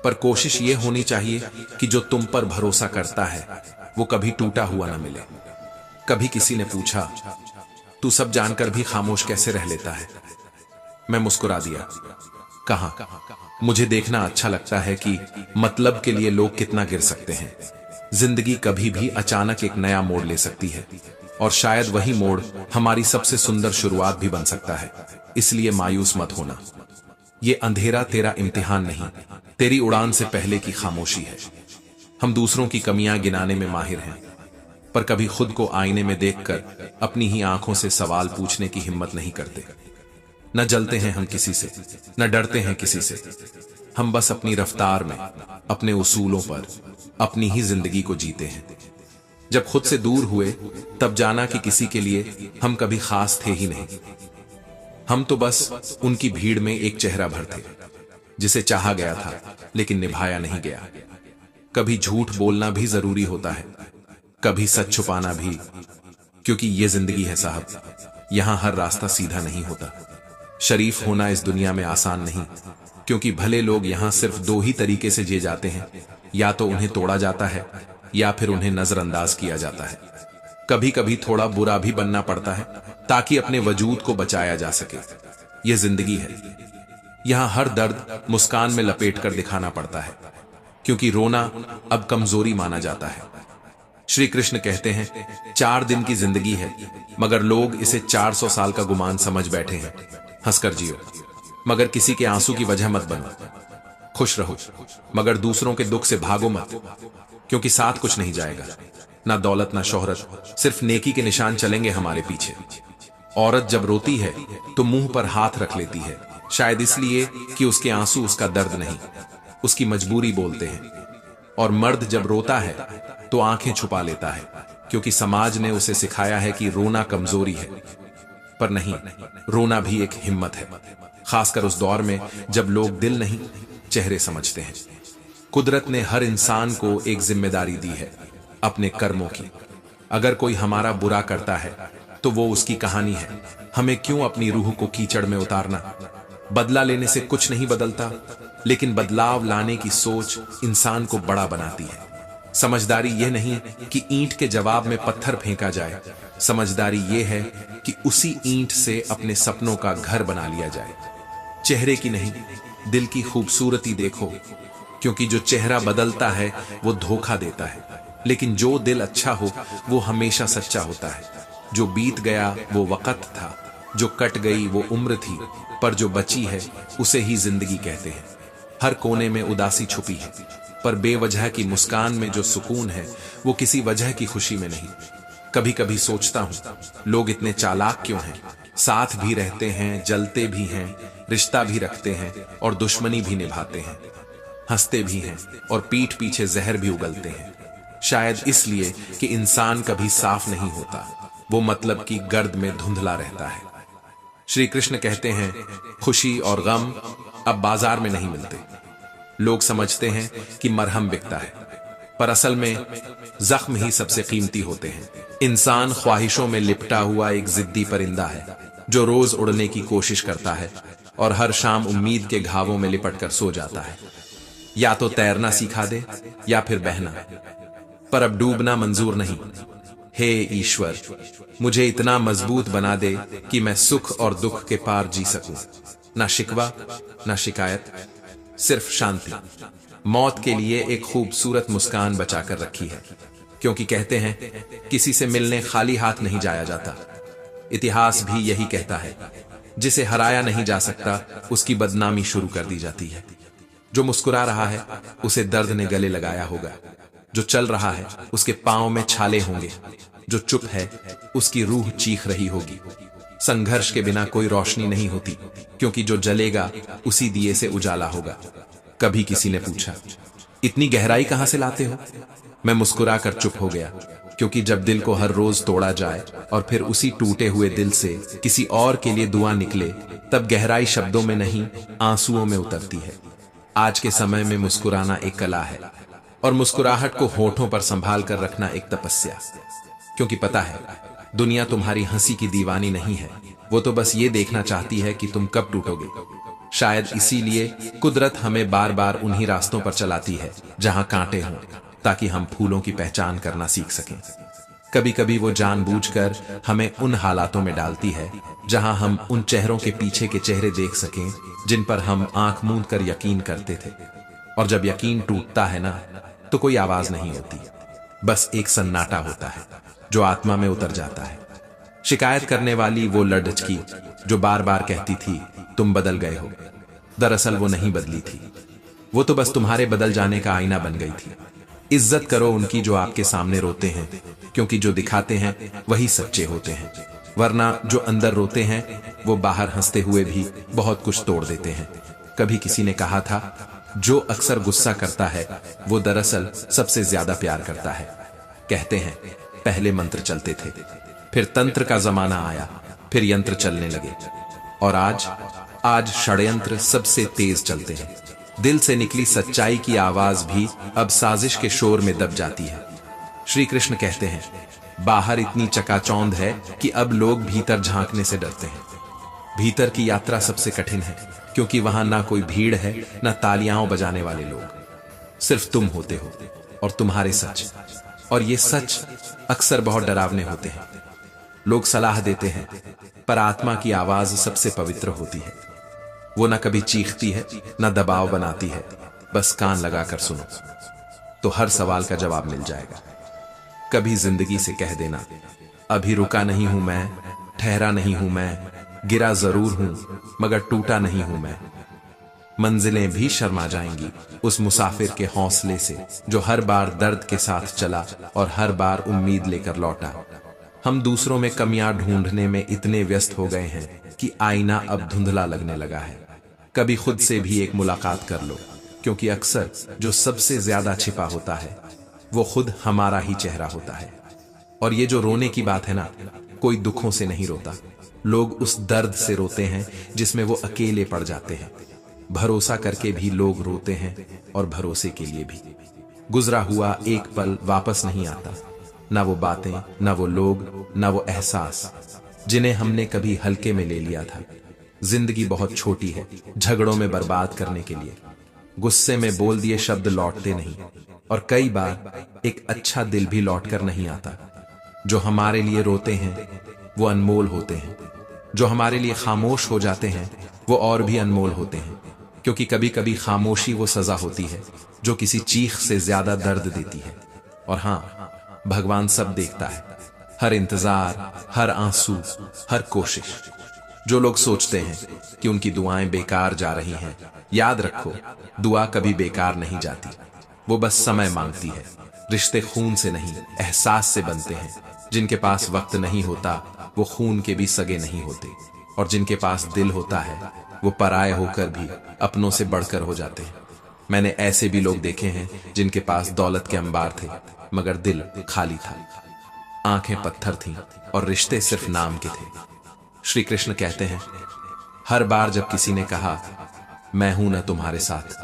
पर कोशिश ये होनी चाहिए कि जो तुम पर भरोसा करता है वो कभी टूटा हुआ ना मिले। कभी किसी ने पूछा, तू सब जानकर भी खामोश कैसे रह लेता है? मैं मुस्कुरा दिया, कहा, मुझे देखना अच्छा लगता है कि मतलब के लिए लोग कितना गिर सकते हैं। जिंदगी कभी भी अचानक एक नया मोड़ ले सकती है, और शायद वही मोड़ हमारी सबसे सुंदर शुरुआत भी बन सकता है। इसलिए मायूस मत होना। ये अंधेरा तेरा इम्तिहान नहीं, तेरी उड़ान से पहले की खामोशी है। हम दूसरों की कमियां गिनाने में माहिर हैं, पर कभी खुद को आईने में देखकर अपनी ही आंखों से सवाल पूछने की हिम्मत नहीं करते। न जलते हैं हम किसी से, न डरते हैं किसी से। हम बस अपनी रफ्तार में, अपने उसूलों पर अपनी ही जिंदगी को जीते हैं। जब खुद से दूर हुए तब जाना कि किसी के लिए हम कभी खास थे ही नहीं। हम तो बस उनकी भीड़ में एक चेहरा भर थे, जिसे चाहा गया था लेकिन निभाया नहीं गया। कभी झूठ बोलना भी जरूरी होता है, कभी सच छुपाना भी, क्योंकि ये जिंदगी है साहब। यहां हर रास्ता सीधा नहीं होता। शरीफ होना इस दुनिया में आसान नहीं, क्योंकि भले लोग यहां सिर्फ दो ही तरीके से जिए जाते हैं, या तो उन्हें तोड़ा जाता है या फिर उन्हें नजरअंदाज किया जाता है। कभी कभी थोड़ा बुरा भी बनना पड़ता है ताकि अपने वजूद को बचाया जा सके। यह जिंदगी है। यहां हर दर्द मुस्कान में लपेट कर दिखाना पड़ता है, क्योंकि रोना अब कमजोरी माना जाता है। श्री कृष्ण कहते हैं, 4 दिन की जिंदगी है, मगर लोग इसे 400 साल का गुमान समझ बैठे हैं। हंसकर जियो, मगर किसी के आंसू की वजह मत बनो। खुश रहो, मगर दूसरों के दुख से भागो मत, क्योंकि साथ कुछ नहीं जाएगा, ना दौलत ना शोहरत, सिर्फ नेकी के निशान चलेंगे हमारे पीछे। औरत जब रोती है तो मुंह पर हाथ रख लेती है, शायद इसलिए कि उसके आंसू उसका दर्द नहीं, उसकी मजबूरी बोलते हैं। और मर्द जब रोता है तो आंखें छुपा लेता है, क्योंकि समाज ने उसे सिखाया है कि रोना कमजोरी है। पर नहीं, रोना भी एक हिम्मत है, खासकर उस दौर में जब लोग दिल नहीं चेहरे समझते हैं। कुदरत ने हर इंसान को एक जिम्मेदारी दी है, अपने कर्मों की। अगर कोई हमारा बुरा करता है तो वो उसकी कहानी है, हमें क्यों अपनी रूह को कीचड़ में उतारना। बदला लेने से कुछ नहीं बदलता, लेकिन बदलाव लाने की सोच इंसान को बड़ा बनाती है। समझदारी यह नहीं कि ईंट के जवाब में पत्थर फेंका जाए, समझदारी यह है कि उसी ईंट से अपने सपनों का घर बना लिया जाए। चेहरे की नहीं, दिल की खूबसूरती देखो, क्योंकि जो चेहरा बदलता है वो धोखा देता है, लेकिन जो दिल अच्छा हो वो हमेशा सच्चा होता है। जो बीत गया वो वक्त था, जो कट गई वो उम्र थी, पर जो बची है उसे ही जिंदगी कहते हैं। हर कोने में उदासी छुपी है, पर बेवजह की मुस्कान में जो सुकून है वो किसी वजह की खुशी में नहीं। कभी कभी सोचता हूं, लोग इतने चालाक क्यों हैं? साथ भी रहते हैं, जलते भी हैं, रिश्ता भी रखते हैं और दुश्मनी भी निभाते हैं, हंसते भी हैं और पीठ पीछे जहर भी उगलते हैं। शायद इसलिए कि इंसान कभी साफ नहीं होता, वो मतलब की गर्द में धुंधला रहता है। श्री कृष्ण कहते हैं, खुशी और गम अब बाजार में नहीं मिलते। लोग समझते हैं कि मरहम बिकता है, पर असल में जख्म ही सबसे कीमती होते हैं। इंसान ख्वाहिशों में लिपटा हुआ एक जिद्दी परिंदा है जो रोज उड़ने की कोशिश करता है और हर शाम उम्मीद के घावों में लिपट कर सो जाता है। या तो तैरना सिखा दे या फिर बहना, पर अब डूबना मंजूर नहीं। हे ईश्वर, मुझे इतना मजबूत बना दे कि मैं सुख और दुख के पार जी सकूं। ना शिकवा, ना शिकायत, सिर्फ शांति। मौत के लिए एक खूबसूरत मुस्कान बचाकर रखी है, क्योंकि कहते हैं किसी से मिलने खाली हाथ नहीं जाया जाता। इतिहास भी यही कहता है, जिसे हराया नहीं जा सकता उसकी बदनामी शुरू कर दी जाती है। जो मुस्कुरा रहा है उसे दर्द ने गले लगाया होगा, जो चल रहा है उसके पांव में छाले होंगे, जो चुप है उसकी रूह चीख रही होगी। संघर्ष के बिना कोई रोशनी नहीं होती, क्योंकि जो जलेगा उसी दिए से उजाला होगा। कभी किसी ने पूछा, इतनी गहराई कहां से लाते हो? मैं मुस्कुरा कर चुप हो गया, क्योंकि जब दिल को हर रोज तोड़ा जाए और फिर उसी टूटे हुए दिल से किसी और के लिए दुआ निकले, तब गहराई शब्दों में नहीं आंसुओं में उतरती है। आज के समय में मुस्कुराना एक कला है, और मुस्कुराहट को होठों पर संभाल कर रखना एक तपस्या। क्योंकि पता है, दुनिया तुम्हारी हंसी की दीवानी नहीं है, वो तो बस ये देखना चाहती है कि तुम कब टूटोगे। शायद इसीलिए कुदरत हमें बार बार उन्हीं रास्तों पर चलाती है जहां कांटे हों, ताकि हम फूलों की पहचान करना सीख सकें। कभी कभी वो जानबूझकर हमें उन हालातों में डालती है जहां हम उन चेहरों के पीछे के चेहरे देख सकें जिन पर हम आंख मूंद कर यकीन करते थे। और जब यकीन टूटता है ना, तो कोई आवाज नहीं होती, बस एक सन्नाटा होता है जो आत्मा में उतर जाता है। शिकायत करने वाली वो लड़की जो बार बार कहती थी तुम बदल गए हो, दरअसल वो नहीं बदली थी, वो तो बस तुम्हारे बदल जाने का आईना बन गई थी। इज्जत करो उनकी जो आपके सामने रोते हैं, क्योंकि जो दिखाते हैं वही सच्चे होते हैं, वरना जो अंदर रोते हैं वो बाहर हंसते हुए भी बहुत कुछ तोड़ देते हैं। कभी किसी ने कहा था, जो अक्सर गुस्सा करता है वो दरअसल सबसे ज्यादा प्यार करता है। कहते हैं पहले मंत्र चलते थे, फिर तंत्र का जमाना आया, फिर यंत्र चलने लगे, और आज षड्यंत्र सबसे तेज चलते हैं। दिल से निकली सच्चाई की आवाज भी अब साजिश के शोर में दब जाती है। श्री कृष्ण कहते हैं, बाहर इतनी चकाचौंध है कि अब लोग भीतर झांकने से डरते हैं। भीतर की यात्रा सबसे कठिन है, क्योंकि वहां ना कोई भीड़ है, ना तालियां बजाने वाले लोग, सिर्फ तुम होते हो और तुम्हारे सच। और ये सच अक्सर बहुत डरावने होते हैं। लोग सलाह देते हैं, पर आत्मा की आवाज सबसे पवित्र होती है। वो ना कभी चीखती है, ना दबाव बनाती है, बस कान लगाकर सुनो, तो हर सवाल का जवाब मिल जाएगा। कभी जिंदगी से कह देना, अभी रुका नहीं हूं मैं, ठहरा नहीं हूं मैं, गिरा जरूर हूं मगर टूटा नहीं हूं मैं। मंजिलें भी शर्मा जाएंगी उस मुसाफिर के हौसले से, जो हर बार दर्द के साथ चला और हर बार उम्मीद लेकर लौटा। हम दूसरों में कमियां ढूंढने में इतने व्यस्त हो गए हैं कि आईना अब धुंधला लगने लगा है। कभी खुद से भी एक मुलाकात कर लो, क्योंकि अक्सर जो सबसे ज्यादा छिपा होता है वो खुद हमारा ही चेहरा होता है। और ये जो रोने की बात है ना, कोई दुखों से नहीं रोता, लोग उस दर्द से रोते हैं जिसमें वो अकेले पड़ जाते हैं। भरोसा करके भी लोग रोते हैं, और भरोसे के लिए भी। गुजरा हुआ एक पल वापस नहीं आता, ना वो बातें, ना वो लोग, ना वो एहसास जिन्हें हमने कभी हल्के में ले लिया था। जिंदगी बहुत छोटी है झगड़ों में बर्बाद करने के लिए। गुस्से में बोल दिए शब्द लौटते नहीं, और कई बार एक अच्छा दिल भी लौट कर नहीं आता। जो हमारे लिए रोते हैं वो अनमोल होते हैं, जो हमारे लिए खामोश हो जाते हैं वो और भी अनमोल होते हैं, क्योंकि कभी कभी खामोशी वो सजा होती है जो किसी चीख से ज्यादा दर्द देती है। और हाँ, भगवान सब देखता है, हर इंतजार, हर आंसू, हर कोशिश। जो लोग सोचते हैं कि उनकी दुआएं बेकार जा रही हैं, याद रखो, दुआ कभी बेकार नहीं जाती, वो बस समय मांगती है। रिश्ते खून से नहीं, एहसास से बनते हैं। जिनके पास वक्त नहीं होता वो खून के भी सगे नहीं होते, और जिनके पास दिल होता है वो पराये होकर भी अपनों से बढ़कर हो जाते हैं। मैंने ऐसे भी लोग देखे हैं जिनके पास दौलत के अंबार थे, मगर दिल खाली था, आंखें पत्थर थीं और रिश्ते सिर्फ नाम के थे। श्री कृष्ण कहते हैं, हर बार जब किसी ने कहा मैं हूं ना तुम्हारे साथ,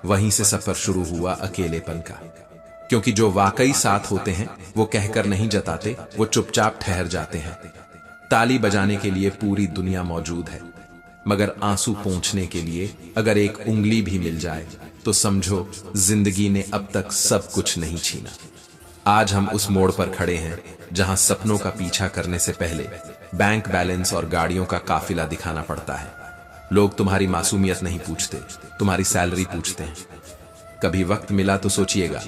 वहीं से सफर शुरू हुआ अकेलेपन का। क्योंकि जो वाकई साथ होते हैं वो कहकर नहीं जताते, वो चुपचाप ठहर जाते हैं। ताली बजाने के लिए पूरी दुनिया मौजूद है, मगर आंसू पोंछने के लिए अगर एक उंगली भी मिल जाए तो समझो जिंदगी ने अब तक सब कुछ नहीं छीना। आज हम उस मोड़ पर खड़े हैं जहां सपनों का पीछा करने से पहले बैंक बैलेंस और गाड़ियों का काफिला दिखाना पड़ता है। लोग तुम्हारी मासूमियत नहीं पूछते, तुम्हारी सैलरी पूछते हैं। कभी वक्त मिला तो सोचिएगा,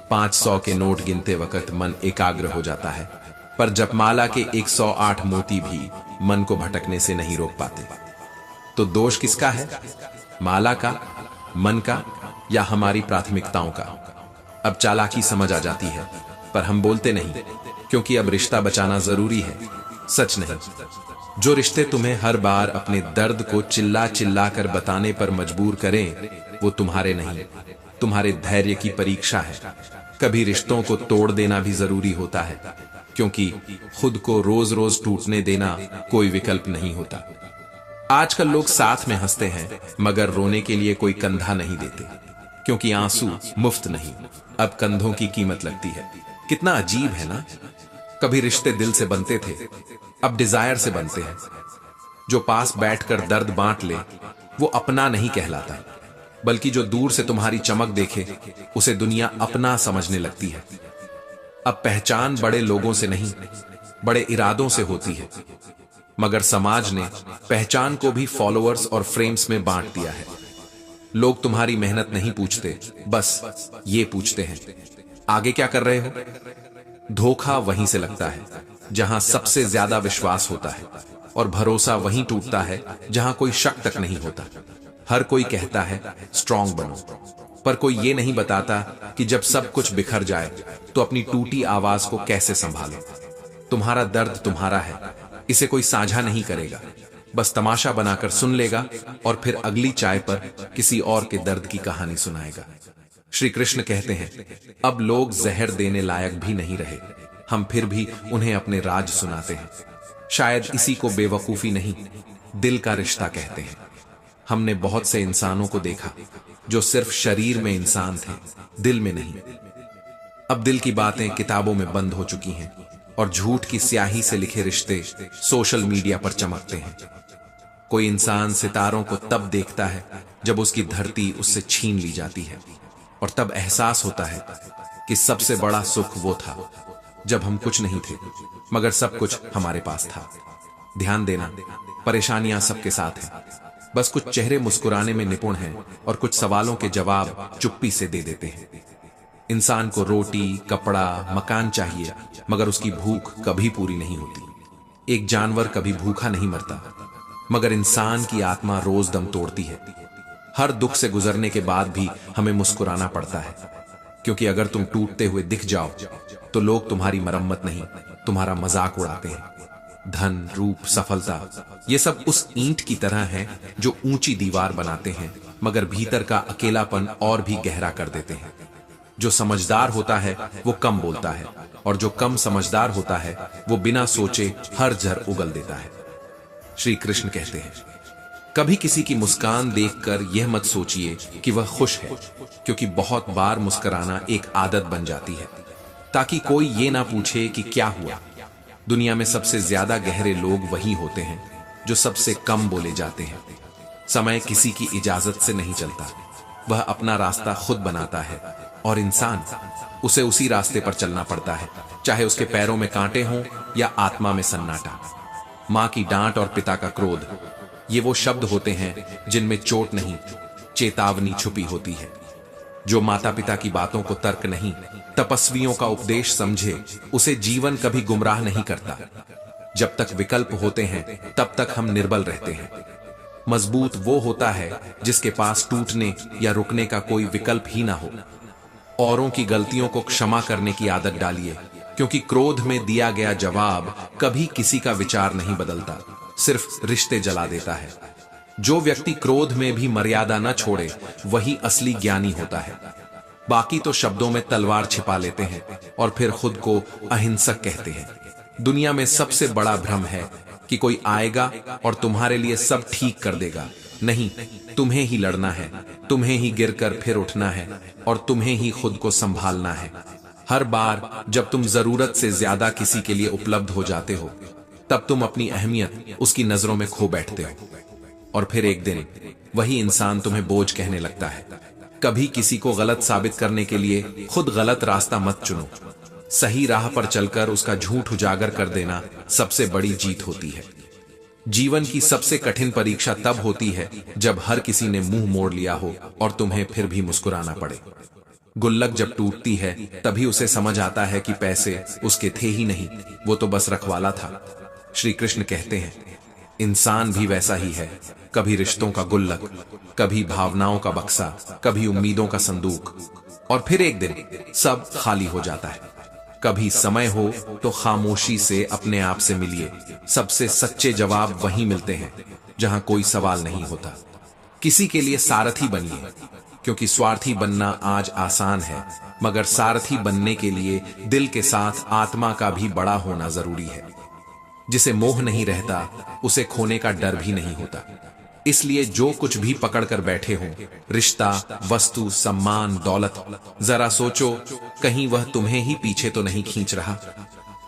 500 के नोट गिनते वक्त मन एकाग्र हो जाता है, पर जपमाला के 108 मोती भी मन को भटकने से नहीं रोक पाते। तो दोष किसका है? माला का, मन का, या हमारी प्राथमिकताओं का? अब चालाकी समझ आ जाती है, पर हम बोलते नहीं, क्योंकि अब रिश्ता बचाना जरूरी है। सच नहीं, जो रिश्ते तुम्हें हर बार अपने दर्द को चिल्ला चिल्ला कर बताने पर मजबूर करें, वो तुम्हारे नहीं, तुम्हारे धैर्य की परीक्षा है। कभी रिश्तों को तोड़ देना भी जरूरी होता है, क्योंकि खुद को रोज रोज टूटने देना कोई विकल्प नहीं होता। आजकल लोग साथ में हंसते हैं, मगर रोने के लिए कोई कंधा नहीं देते, क्योंकि आंसू मुफ्त नहीं, अब कंधों की कीमत लगती है। कितना अजीब है ना? कभी रिश्ते दिल से बनते थे, अब डिजायर से बनते हैं। जो पास बैठकर दर्द बांट ले वो अपना नहीं कहलाता, बल्कि जो दूर से तुम्हारी चमक देखे उसे दुनिया अपना समझने लगती है। अब पहचान बड़े लोगों से नहीं, बड़े इरादों से होती है, मगर समाज ने पहचान को भी फॉलोअर्स और फ्रेम्स में बांट दिया है। लोग तुम्हारी मेहनत नहीं पूछते, बस ये पूछते हैं आगे क्या कर रहे हो। धोखा वहीं से लगता है जहां सबसे ज्यादा विश्वास होता है, और भरोसा वहीं टूटता है जहां कोई शक तक नहीं होता। हर कोई कहता है स्ट्रांग बनो, पर कोई ये नहीं बताता कि जब सब कुछ बिखर जाए तो अपनी टूटी आवाज को कैसे संभालो। तुम्हारा दर्द तुम्हारा है, इसे कोई साझा नहीं करेगा, बस तमाशा बनाकर सुन लेगा और फिर अगली चाय पर किसी और के दर्द की कहानी सुनाएगा। श्री कृष्ण कहते हैं, अब लोग जहर देने लायक भी नहीं रहे, हम फिर भी उन्हें अपने राज सुनाते हैं। शायद इसी को बेवकूफी नहीं, दिल का रिश्ता कहते हैं। हमने बहुत से इंसानों को देखा जो सिर्फ शरीर में इंसान थे, दिल में नहीं। अब दिल की बातें किताबों में बंद हो चुकी हैं, और झूठ की स्याही से लिखे रिश्ते सोशल मीडिया पर चमकते हैं। कोई इंसान सितारों को तब देखता है जब उसकी धरती उससे छीन ली जाती है, और तब एहसास होता है कि सबसे बड़ा सुख वो था जब हम कुछ नहीं थे, मगर सब कुछ हमारे पास था। ध्यान देना, परेशानियां सबके साथ हैं, बस कुछ चेहरे मुस्कुराने में निपुण हैं और कुछ सवालों के जवाब चुप्पी से दे देते हैं। इंसान को रोटी, कपड़ा, मकान चाहिए, मगर उसकी भूख कभी पूरी नहीं होती। एक जानवर कभी भूखा नहीं मरता, मगर इंसान की आत्मा रोज दम तोड़ती है। हर दुख से गुजरने के बाद भी हमें मुस्कुराना पड़ता है, क्योंकि अगर तुम टूटते हुए दिख जाओ तो लोग तुम्हारी मरम्मत नहीं, तुम्हारा मजाक उड़ाते हैं। धन, रूप, सफलता, ये सब उस ईंट की तरह हैं जो ऊंची दीवार बनाते हैं, मगर भीतर का अकेलापन और भी गहरा कर देते हैं। जो समझदार होता है वो कम बोलता है, और जो कम समझदार होता है वो बिना सोचे हर जहर उगल देता है। श्री कृष्ण कहते हैं, कभी किसी की मुस्कान देखकर यह मत सोचिए कि वह खुश है, क्योंकि बहुत बार मुस्कुराना एक आदत बन जाती है, ताकि कोई ये ना पूछे कि क्या हुआ। दुनिया में सबसे ज्यादा गहरे लोग वही होते हैं जो सबसे कम बोले जाते हैं। समय किसी की इजाजत से नहीं चलता, वह अपना रास्ता खुद बनाता है और इंसान उसे उसी रास्ते पर चलना पड़ता है, चाहे उसके पैरों में कांटे हों या आत्मा में सन्नाटा। मां की डांट और पिता का क्रोध, ये वो शब्द होते हैं जिनमें चोट नहीं, चेतावनी छुपी होती है। जो माता पिता की बातों को तर्क नहीं, तपस्वियों का उपदेश समझे, उसे जीवन कभी गुमराह नहीं करता। जब तक विकल्प होते हैं तब तक हम निर्बल रहते हैं। मजबूत वो होता है जिसके पास टूटने या रुकने का कोई विकल्प ही ना हो। औरों की गलतियों को क्षमा करने की आदत डालिए, क्योंकि क्रोध में दिया गया जवाब कभी किसी का विचार नहीं बदलता, सिर्फ रिश्ते जला देता है। जो व्यक्ति क्रोध में भी मर्यादा न छोड़े, वही असली ज्ञानी होता है। बाकी तो शब्दों में तलवार छिपा लेते हैं और फिर खुद को अहिंसक कहते हैं। दुनिया में सबसे बड़ा भ्रम है कि कोई आएगा और तुम्हारे लिए सब ठीक कर देगा। नहीं, तुम्हें ही लड़ना है, तुम्हें ही गिरकर फिर उठना है और तुम्हें ही खुद को संभालना है। हर बार जब तुम जरूरत से ज्यादा किसी के लिए उपलब्ध हो जाते हो, तब तुम अपनी अहमियत उसकी नजरों में खो बैठते हो और फिर एक दिन वही इंसान तुम्हें बोझ कहने लगता है। कभी किसी को गलत साबित करने के लिए खुद गलत रास्ता मत चुनो। सही राह पर चलकर उसका झूठ उजागर कर देना सबसे बड़ी जीत होती है। जीवन की सबसे कठिन परीक्षा तब होती है जब हर किसी ने मुंह मोड़ लिया हो और तुम्हें फिर भी मुस्कुराना पड़े। गुल्लक जब टूटती है तभी उसे समझ आता है कि पैसे उसके थे ही नहीं, वो तो बस रखवाला था। श्री कृष्ण कहते हैं, इंसान भी वैसा ही है, कभी रिश्तों का गुल्लक, कभी भावनाओं का बक्सा, कभी उम्मीदों का संदूक, और फिर एक दिन सब खाली हो जाता है। कभी समय हो तो खामोशी से अपने आप से मिलिए। सबसे सच्चे जवाब वहीं मिलते हैं जहां कोई सवाल नहीं होता। किसी के लिए सारथी बनिए, क्योंकि स्वार्थी बनना आज आसान है, मगर सारथी बनने के लिए दिल के साथ आत्मा का भी बड़ा होना जरूरी है। जिसे मोह नहीं रहता, उसे खोने का डर भी नहीं होता। इसलिए जो कुछ भी पकड़ कर बैठे हो, रिश्ता, वस्तु, सम्मान, दौलत, जरा सोचो कहीं वह तुम्हें ही पीछे तो नहीं खींच रहा।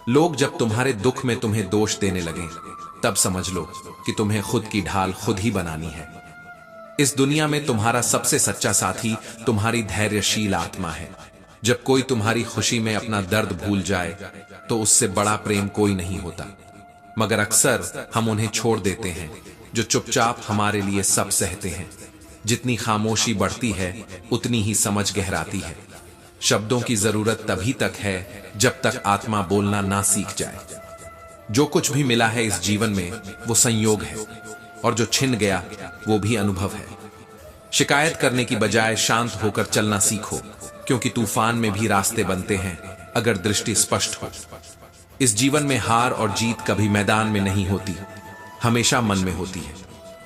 लोग जब तुम्हारे दुख में तुम्हें दोष देने लगे, तब समझ लो कि तुम्हें खुद की ढाल खुद ही बनानी है। इस दुनिया में तुम्हारा सबसे सच्चा साथी तुम्हारी धैर्यशील आत्मा है। जब कोई तुम्हारी खुशी में अपना दर्द भूल जाए, तो उससे बड़ा प्रेम कोई नहीं होता। मगर अक्सर हम उन्हें छोड़ देते हैं जो चुपचाप हमारे लिए सब सहते हैं। जितनी खामोशी बढ़ती है, उतनी ही समझ गहराती है। शब्दों की जरूरत तभी तक है जब तक आत्मा बोलना ना सीख जाए। जो कुछ भी मिला है इस जीवन में, वो संयोग है, और जो छिन गया वो भी अनुभव है। शिकायत करने की बजाय शांत होकर चलना सीखो, क्योंकि तूफान में भी रास्ते बनते हैं अगर दृष्टि स्पष्ट हो। इस जीवन में हार और जीत कभी मैदान में नहीं होती, हमेशा मन में होती है।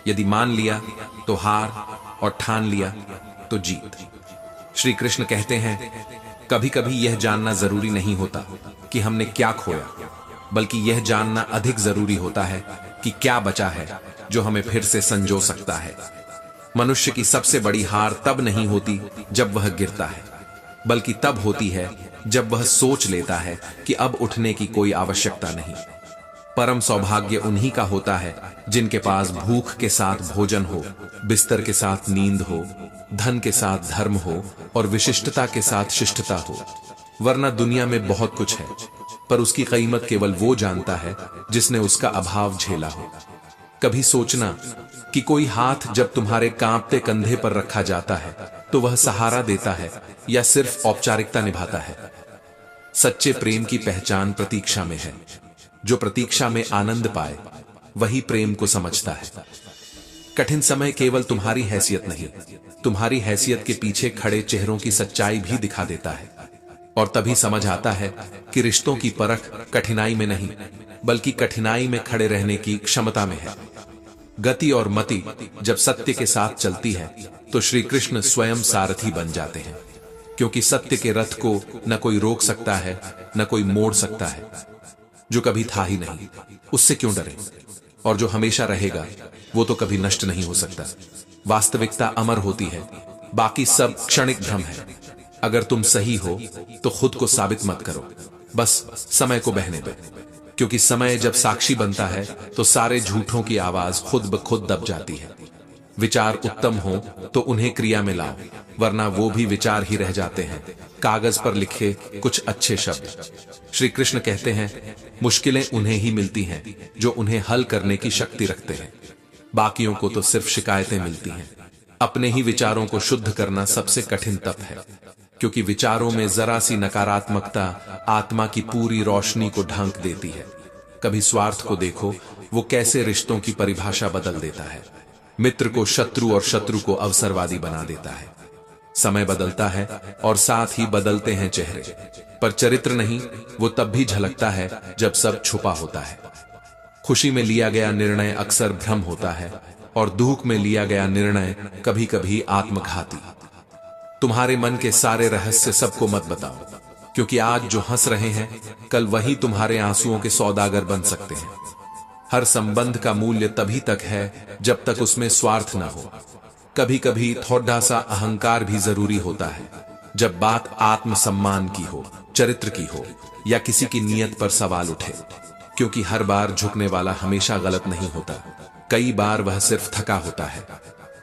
यदि मान लिया तो हार और ठान लिया तो जीत। श्री कृष्ण कहते हैं, कभी कभी यह जानना जरूरी नहीं होता कि हमने क्या खोया, बल्कि यह जानना अधिक जरूरी होता है कि क्या बचा है जो हमें फिर से संजो सकता है। मनुष्य की सबसे बड़ी हार तब नहीं होती जब वह गिरता है, बल्कि तब होती है जब वह सोच लेता है कि अब उठने की कोई आवश्यकता नहीं। परम सौभाग्य उन्हीं का होता है जिनके पास भूख के साथ भोजन हो, बिस्तर के साथ नींद हो, धन के साथ धर्म हो और विशिष्टता के साथ शिष्टता हो। वरना दुनिया में बहुत कुछ है, पर उसकी कीमत केवल वो जानता है जिसने उसका अभाव झेला हो। कभी सोचना कि कोई हाथ जब तुम्हारे कांपते कंधे पर रखा जाता है तो वह सहारा देता है या सिर्फ औपचारिकता निभाता है। सच्चे प्रेम की पहचान प्रतीक्षा में है। जो प्रतीक्षा में आनंद पाए, वही प्रेम को समझता है। कठिन समय केवल तुम्हारी हैसियत नहीं, तुम्हारी हैसियत के पीछे खड़े चेहरों की सच्चाई भी दिखा देता है। और तभी समझ आता है कि रिश्तों की परख कठिनाई में नहीं, बल्कि कठिनाई में खड़े रहने की क्षमता में है। गति और मति जब सत्य के साथ चलती है, तो श्री कृष्ण स्वयं सारथी बन जाते हैं। क्योंकि सत्य के रथ को न कोई रोक सकता है, न कोई मोड़ सकता है। जो कभी था ही नहीं, उससे क्यों डरे? और जो हमेशा रहेगा, वो तो कभी नष्ट नहीं हो सकता। वास्तविकता अमर होती है, बाकी सब क्षणिक भ्रम है। अगर तुम सही हो तो खुद को साबित मत करो, बस समय को बहने दो। क्योंकि समय जब साक्षी बनता है तो सारे झूठों की आवाज खुद ब खुद दब जाती है। विचार उत्तम हो तो उन्हें क्रिया में लाओ, वरना वो भी विचार ही रह जाते हैं, कागज पर लिखे कुछ अच्छे शब्द। श्री कृष्ण कहते हैं, मुश्किलें उन्हें ही मिलती हैं जो उन्हें हल करने की शक्ति रखते हैं, बाकियों को तो सिर्फ शिकायतें मिलती हैं। अपने ही विचारों को शुद्ध करना सबसे कठिन तप है, क्योंकि विचारों में जरा सी नकारात्मकता आत्मा की पूरी रोशनी को ढांक देती है। कभी स्वार्थ को देखो, वो कैसे रिश्तों की परिभाषा बदल देता है, मित्र को शत्रु और शत्रु को अवसरवादी बना देता है। समय बदलता है और साथ ही बदलते हैं चेहरे, पर चरित्र नहीं, वो तब भी झलकता है जब सब छुपा होता है। खुशी में लिया गया निर्णय अक्सर भ्रम होता है और दुख में लिया गया निर्णय कभी कभी आत्मघाती। तुम्हारे मन के सारे रहस्य सबको मत बताओ, क्योंकि आज जो हंस रहे हैं कल वही तुम्हारे आंसुओं के सौदागर बन सकते हैं। हर संबंध का मूल्य तभी तक है जब तक उसमें स्वार्थ न हो। कभी कभी थोड़ा सा अहंकार भी जरूरी होता है, जब बात आत्मसम्मान की हो, चरित्र की हो या किसी की नीयत पर सवाल उठे, क्योंकि हर बार झुकने वाला हमेशा गलत नहीं होता, कई बार वह सिर्फ थका होता है।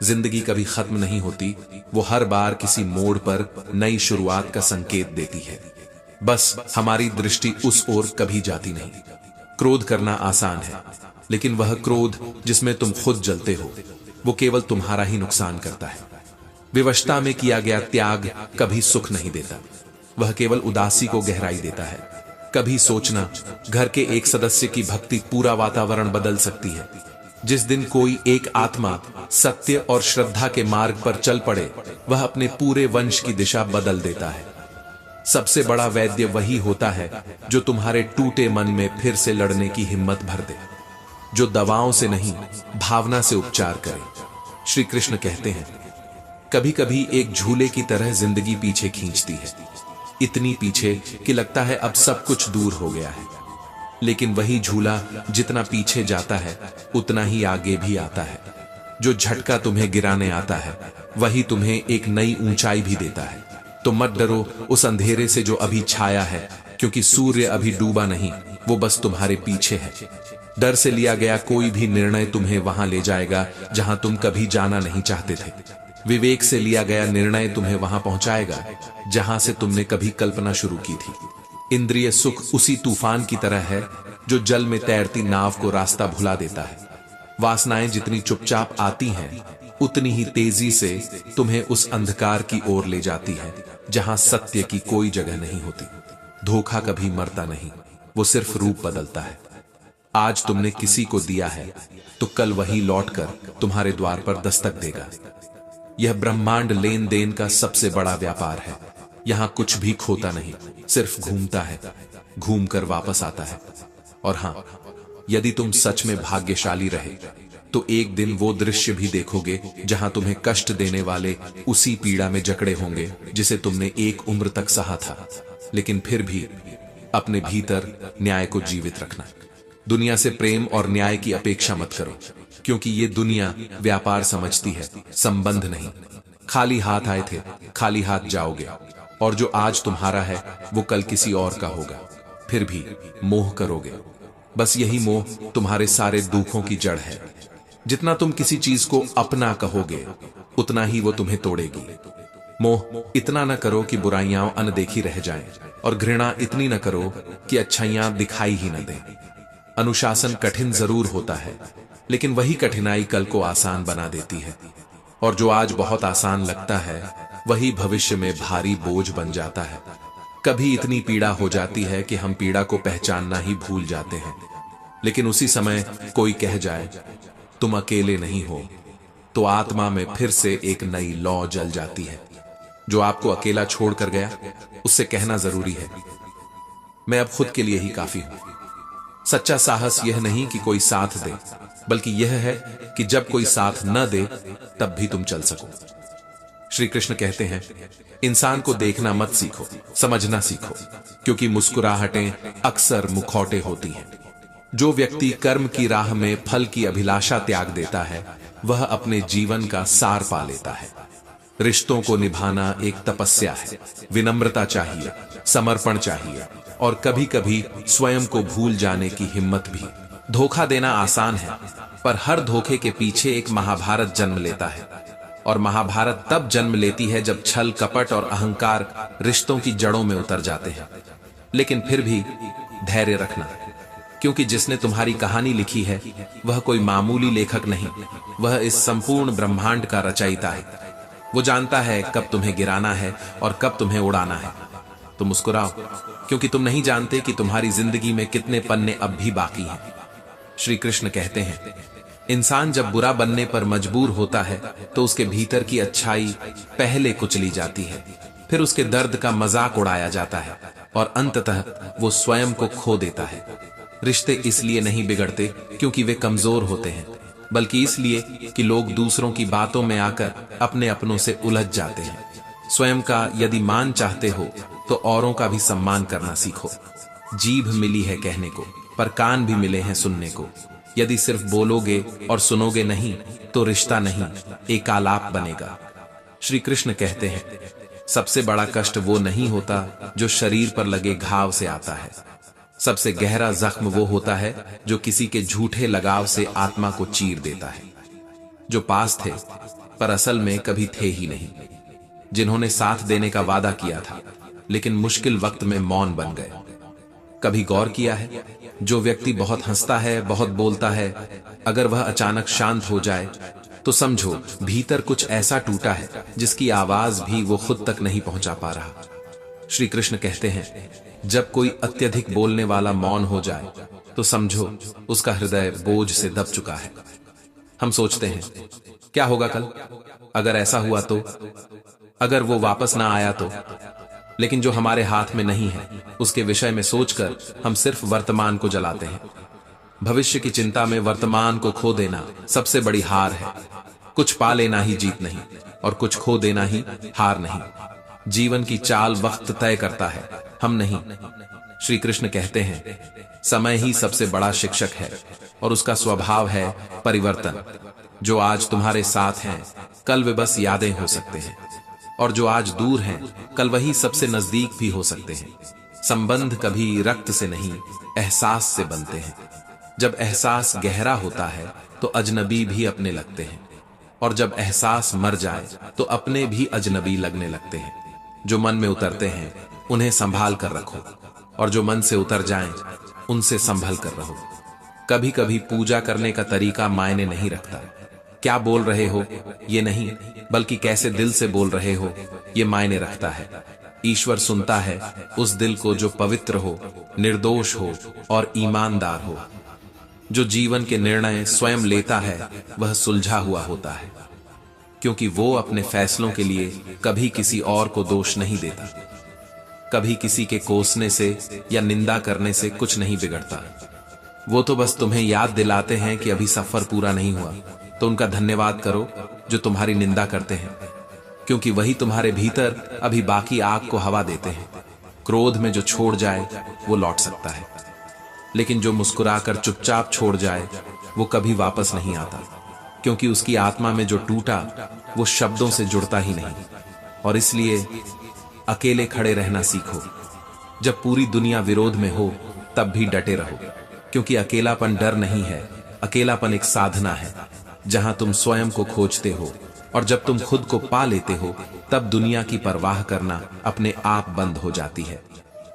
जिंदगी कभी खत्म नहीं होती, वो हर बार किसी मोड़ पर नई शुरुआत का संकेत देती है। बस हमारी दृष्टि उस ओर कभी जाती नहीं। क्रोध करना आसान है, लेकिन वह क्रोध जिसमें तुम खुद जलते हो, वो केवल तुम्हारा ही नुकसान करता है। विवशता में किया गया त्याग कभी सुख नहीं देता, वह केवल उदासी को गहराई देता है। कभी सोचना, घर के एक सदस्य की भक्ति पूरा वातावरण बदल सकती है। जिस दिन कोई एक आत्मा सत्य और श्रद्धा के मार्ग पर चल पड़े, वह अपने पूरे वंश की दिशा बदल देता है। सबसे बड़ा वैद्य वही होता है जो तुम्हारे टूटे मन में फिर से लड़ने की हिम्मत भर दे, जो दवाओं से नहीं भावना से उपचार करे। श्री कृष्ण कहते हैं, कभी कभी एक झूले की तरह जिंदगी पीछे खींचती है, इतनी पीछे कि लगता है अब सब कुछ दूर हो गया है। लेकिन वही झूला जितना पीछे जाता है उतना ही आगे भी आता है। जो झटका तुम्हें गिराने आता है वही तुम्हें एक नई ऊंचाई भी देता है। तो मत डरो उस अंधेरे से जो अभी छाया है, क्योंकि सूर्य अभी डूबा नहीं, वो बस तुम्हारे पीछे है। डर से लिया गया कोई भी निर्णय तुम्हें वहां ले जाएगा जहां तुम कभी जाना नहीं चाहते थे। विवेक से लिया गया निर्णय तुम्हें वहां पहुंचाएगा जहां से तुमने कभी कल्पना शुरू की थी। इंद्रिय सुख उसी तूफान की तरह है जो जल में तैरती नाव को रास्ता भुला देता है। वासनाएं जितनी चुपचाप आती हैं, उतनी ही तेजी से तुम्हें उस अंधकार की ओर ले जाती है जहां सत्य की कोई जगह नहीं होती। धोखा कभी मरता नहीं, वो सिर्फ रूप बदलता है। आज तुमने किसी को दिया है तो कल वही लौटकर तुम्हारे द्वार पर दस्तक देगा। यह ब्रह्मांड लेन देन का सबसे बड़ा व्यापार है। यहां कुछ भी खोता नहीं, सिर्फ घूमता है, घूमकर वापस आता है। और हां, यदि तुम सच में भाग्यशाली रहे तो एक दिन वो दृश्य भी देखोगे जहां तुम्हें कष्ट देने वाले उसी पीड़ा में जकड़े होंगे जिसे तुमने एक उम्र तक सहा था। लेकिन फिर भी अपने भीतर न्याय को जीवित रखना। दुनिया से प्रेम और न्याय की अपेक्षा मत करो, क्योंकि ये दुनिया व्यापार समझती है, संबंध नहीं। खाली हाथ आए थे, खाली हाथ जाओगे, और जो आज तुम्हारा है वो कल किसी और का होगा। फिर भी मोह करोगे, बस यही मोह तुम्हारे सारे दुखों की जड़ है। जितना तुम किसी चीज को अपना कहोगे उतना ही वो तुम्हें तोड़ेगी। मोह इतना न करो कि बुराइयां अनदेखी रह जाएं, और घृणा इतनी न करो कि अच्छाइयां दिखाई ही न दें। अनुशासन कठिन जरूर होता है, लेकिन वही कठिनाई कल को आसान बना देती है। और जो आज बहुत आसान लगता है वही भविष्य में भारी बोझ बन जाता है। कभी इतनी पीड़ा हो जाती है कि हम पीड़ा को पहचानना ही भूल जाते हैं। लेकिन उसी समय कोई कह जाए तुम अकेले नहीं हो, तो आत्मा में फिर से एक नई लौ जल जाती है। जो आपको अकेला छोड़कर गया उससे कहना जरूरी है, मैं अब खुद के लिए ही काफी हूं। सच्चा साहस यह नहीं कि कोई साथ दे, बल्कि यह है कि जब कोई साथ न दे तब भी तुम चल सको। श्री कृष्ण कहते हैं, इंसान को देखना मत सीखो, समझना सीखो, क्योंकि मुस्कुराहटें अक्सर मुखौटे होती हैं। जो व्यक्ति कर्म की राह में फल की अभिलाषा त्याग देता है वह अपने जीवन का सार पा लेता है। रिश्तों को निभाना एक तपस्या है। विनम्रता चाहिए, समर्पण चाहिए और कभी कभी स्वयं को भूल जाने की हिम्मत भी। धोखा देना आसान है, पर हर धोखे के पीछे एक महाभारत जन्म लेता है। और महाभारत तब जन्म लेती है जब छल, कपट और अहंकार रिश्तों की जड़ों में उतर जाते हैं। लेकिन फिर भी धैर्य रखना, क्योंकि जिसने तुम्हारी कहानी लिखी है वह कोई मामूली लेखक नहीं, वह इस संपूर्ण ब्रह्मांड का रचयिता है। वो जानता है कब तुम्हें गिराना है और कब तुम्हें उड़ाना है। तो मुस्कुराओ, क्योंकि तुम नहीं जानते कि तुम्हारी जिंदगी में कितने पन्ने अब भी बाकी हैं। श्री कृष्ण कहते हैं, इंसान जब बुरा बनने पर मजबूर होता है तो उसके भीतर की अच्छाई पहले कुचली जाती है, फिर उसके दर्द का मजाक उड़ाया जाता है और अंततः वो स्वयं को खो देता है। रिश्ते इसलिए नहीं बिगड़ते क्योंकि वे कमजोर होते हैं, बल्कि इसलिए कि लोग दूसरों की बातों में आकर अपने अपनों से उलझ जाते हैं। स्वयं का यदि मान चाहते हो तो औरों का भी सम्मान करना सीखो। जीभ मिली है कहने को, पर कान भी मिले हैं सुनने को। यदि सिर्फ बोलोगे और सुनोगे नहीं तो रिश्ता नहीं, एक आलाप बनेगा। श्री कृष्ण कहते हैं, सबसे बड़ा कष्ट वो नहीं होता जो शरीर पर लगे घाव से आता है। सबसे गहरा जख्म वो होता है जो किसी के झूठे लगाव से आत्मा को चीर देता है। जो पास थे पर असल में कभी थे ही नहीं, जिन्होंने साथ देने का वादा किया था लेकिन मुश्किल वक्त में मौन बन गए। कभी गौर किया है, जो व्यक्ति बहुत हंसता है, बहुत बोलता है, अगर वह अचानक शांत हो जाए तो समझो भीतर कुछ ऐसा टूटा है जिसकी आवाज भी वो खुद तक नहीं पहुंचा पा रहा। श्री कृष्ण कहते हैं, जब कोई अत्यधिक बोलने वाला मौन हो जाए तो समझो उसका हृदय बोझ से दब चुका है। हम सोचते हैं, क्या होगा कल, अगर ऐसा हुआ तो, अगर वो वापस ना आया तो। लेकिन जो हमारे हाथ में नहीं है उसके विषय में सोचकर हम सिर्फ वर्तमान को जलाते हैं। भविष्य की चिंता में वर्तमान को खो देना सबसे बड़ी हार है। कुछ पा लेना ही जीत नहीं और कुछ खो देना ही हार नहीं। जीवन की चाल वक्त तय करता है, हम नहीं। श्री कृष्ण कहते हैं, समय ही सबसे बड़ा शिक्षक है और उसका स्वभाव है परिवर्तन। जो आज तुम्हारे साथ हैं कल वे बस यादें हो सकते हैं, और जो आज दूर हैं कल वही सबसे नजदीक भी हो सकते हैं। संबंध कभी रक्त से नहीं, एहसास से बनते हैं। जब एहसास गहरा होता है तो अजनबी भी अपने लगते हैं, और जब एहसास मर जाए तो अपने भी अजनबी लगने लगते हैं। जो मन में उतरते हैं उन्हें संभाल कर रखो, और जो मन से उतर जाएं उनसे संभल कर रहो। कभी कभी पूजा करने का तरीका मायने नहीं रखता। क्या बोल रहे हो ये नहीं, बल्कि कैसे दिल से बोल रहे हो ये मायने रखता है। ईश्वर सुनता है उस दिल को जो पवित्र हो, निर्दोष हो और ईमानदार हो। जो जीवन के निर्णय स्वयं लेता है वह सुलझा हुआ होता है, क्योंकि वो अपने फैसलों के लिए कभी किसी और को दोष नहीं देता। कभी किसी के कोसने से या निंदा करने से कुछ नहीं बिगड़ता। वो तो बस तुम्हें याद दिलाते हैं कि अभी सफर पूरा नहीं हुआ, तो उनका धन्यवाद करो जो तुम्हारी निंदा करते हैं, क्योंकि वही तुम्हारे भीतर अभी बाकी आग को हवा देते हैं। क्रोध में जो छोड़ जाए वो लौट सकता है, लेकिन जो मुस्कुराकर चुपचाप छोड़ जाए वो कभी वापस नहीं आता, क्योंकि उसकी आत्मा में जो टूटा वो शब्दों से जुड़ता ही नहीं। और इसलिए अकेले खड़े रहना सीखो। जब पूरी दुनिया विरोध में हो तब भी डटे रहो, क्योंकि अकेलापन डर नहीं है, अकेलापन एक साधना है जहां तुम स्वयं को खोजते हो। और जब तुम खुद को पा लेते हो तब दुनिया की परवाह करना अपने आप बंद हो जाती है।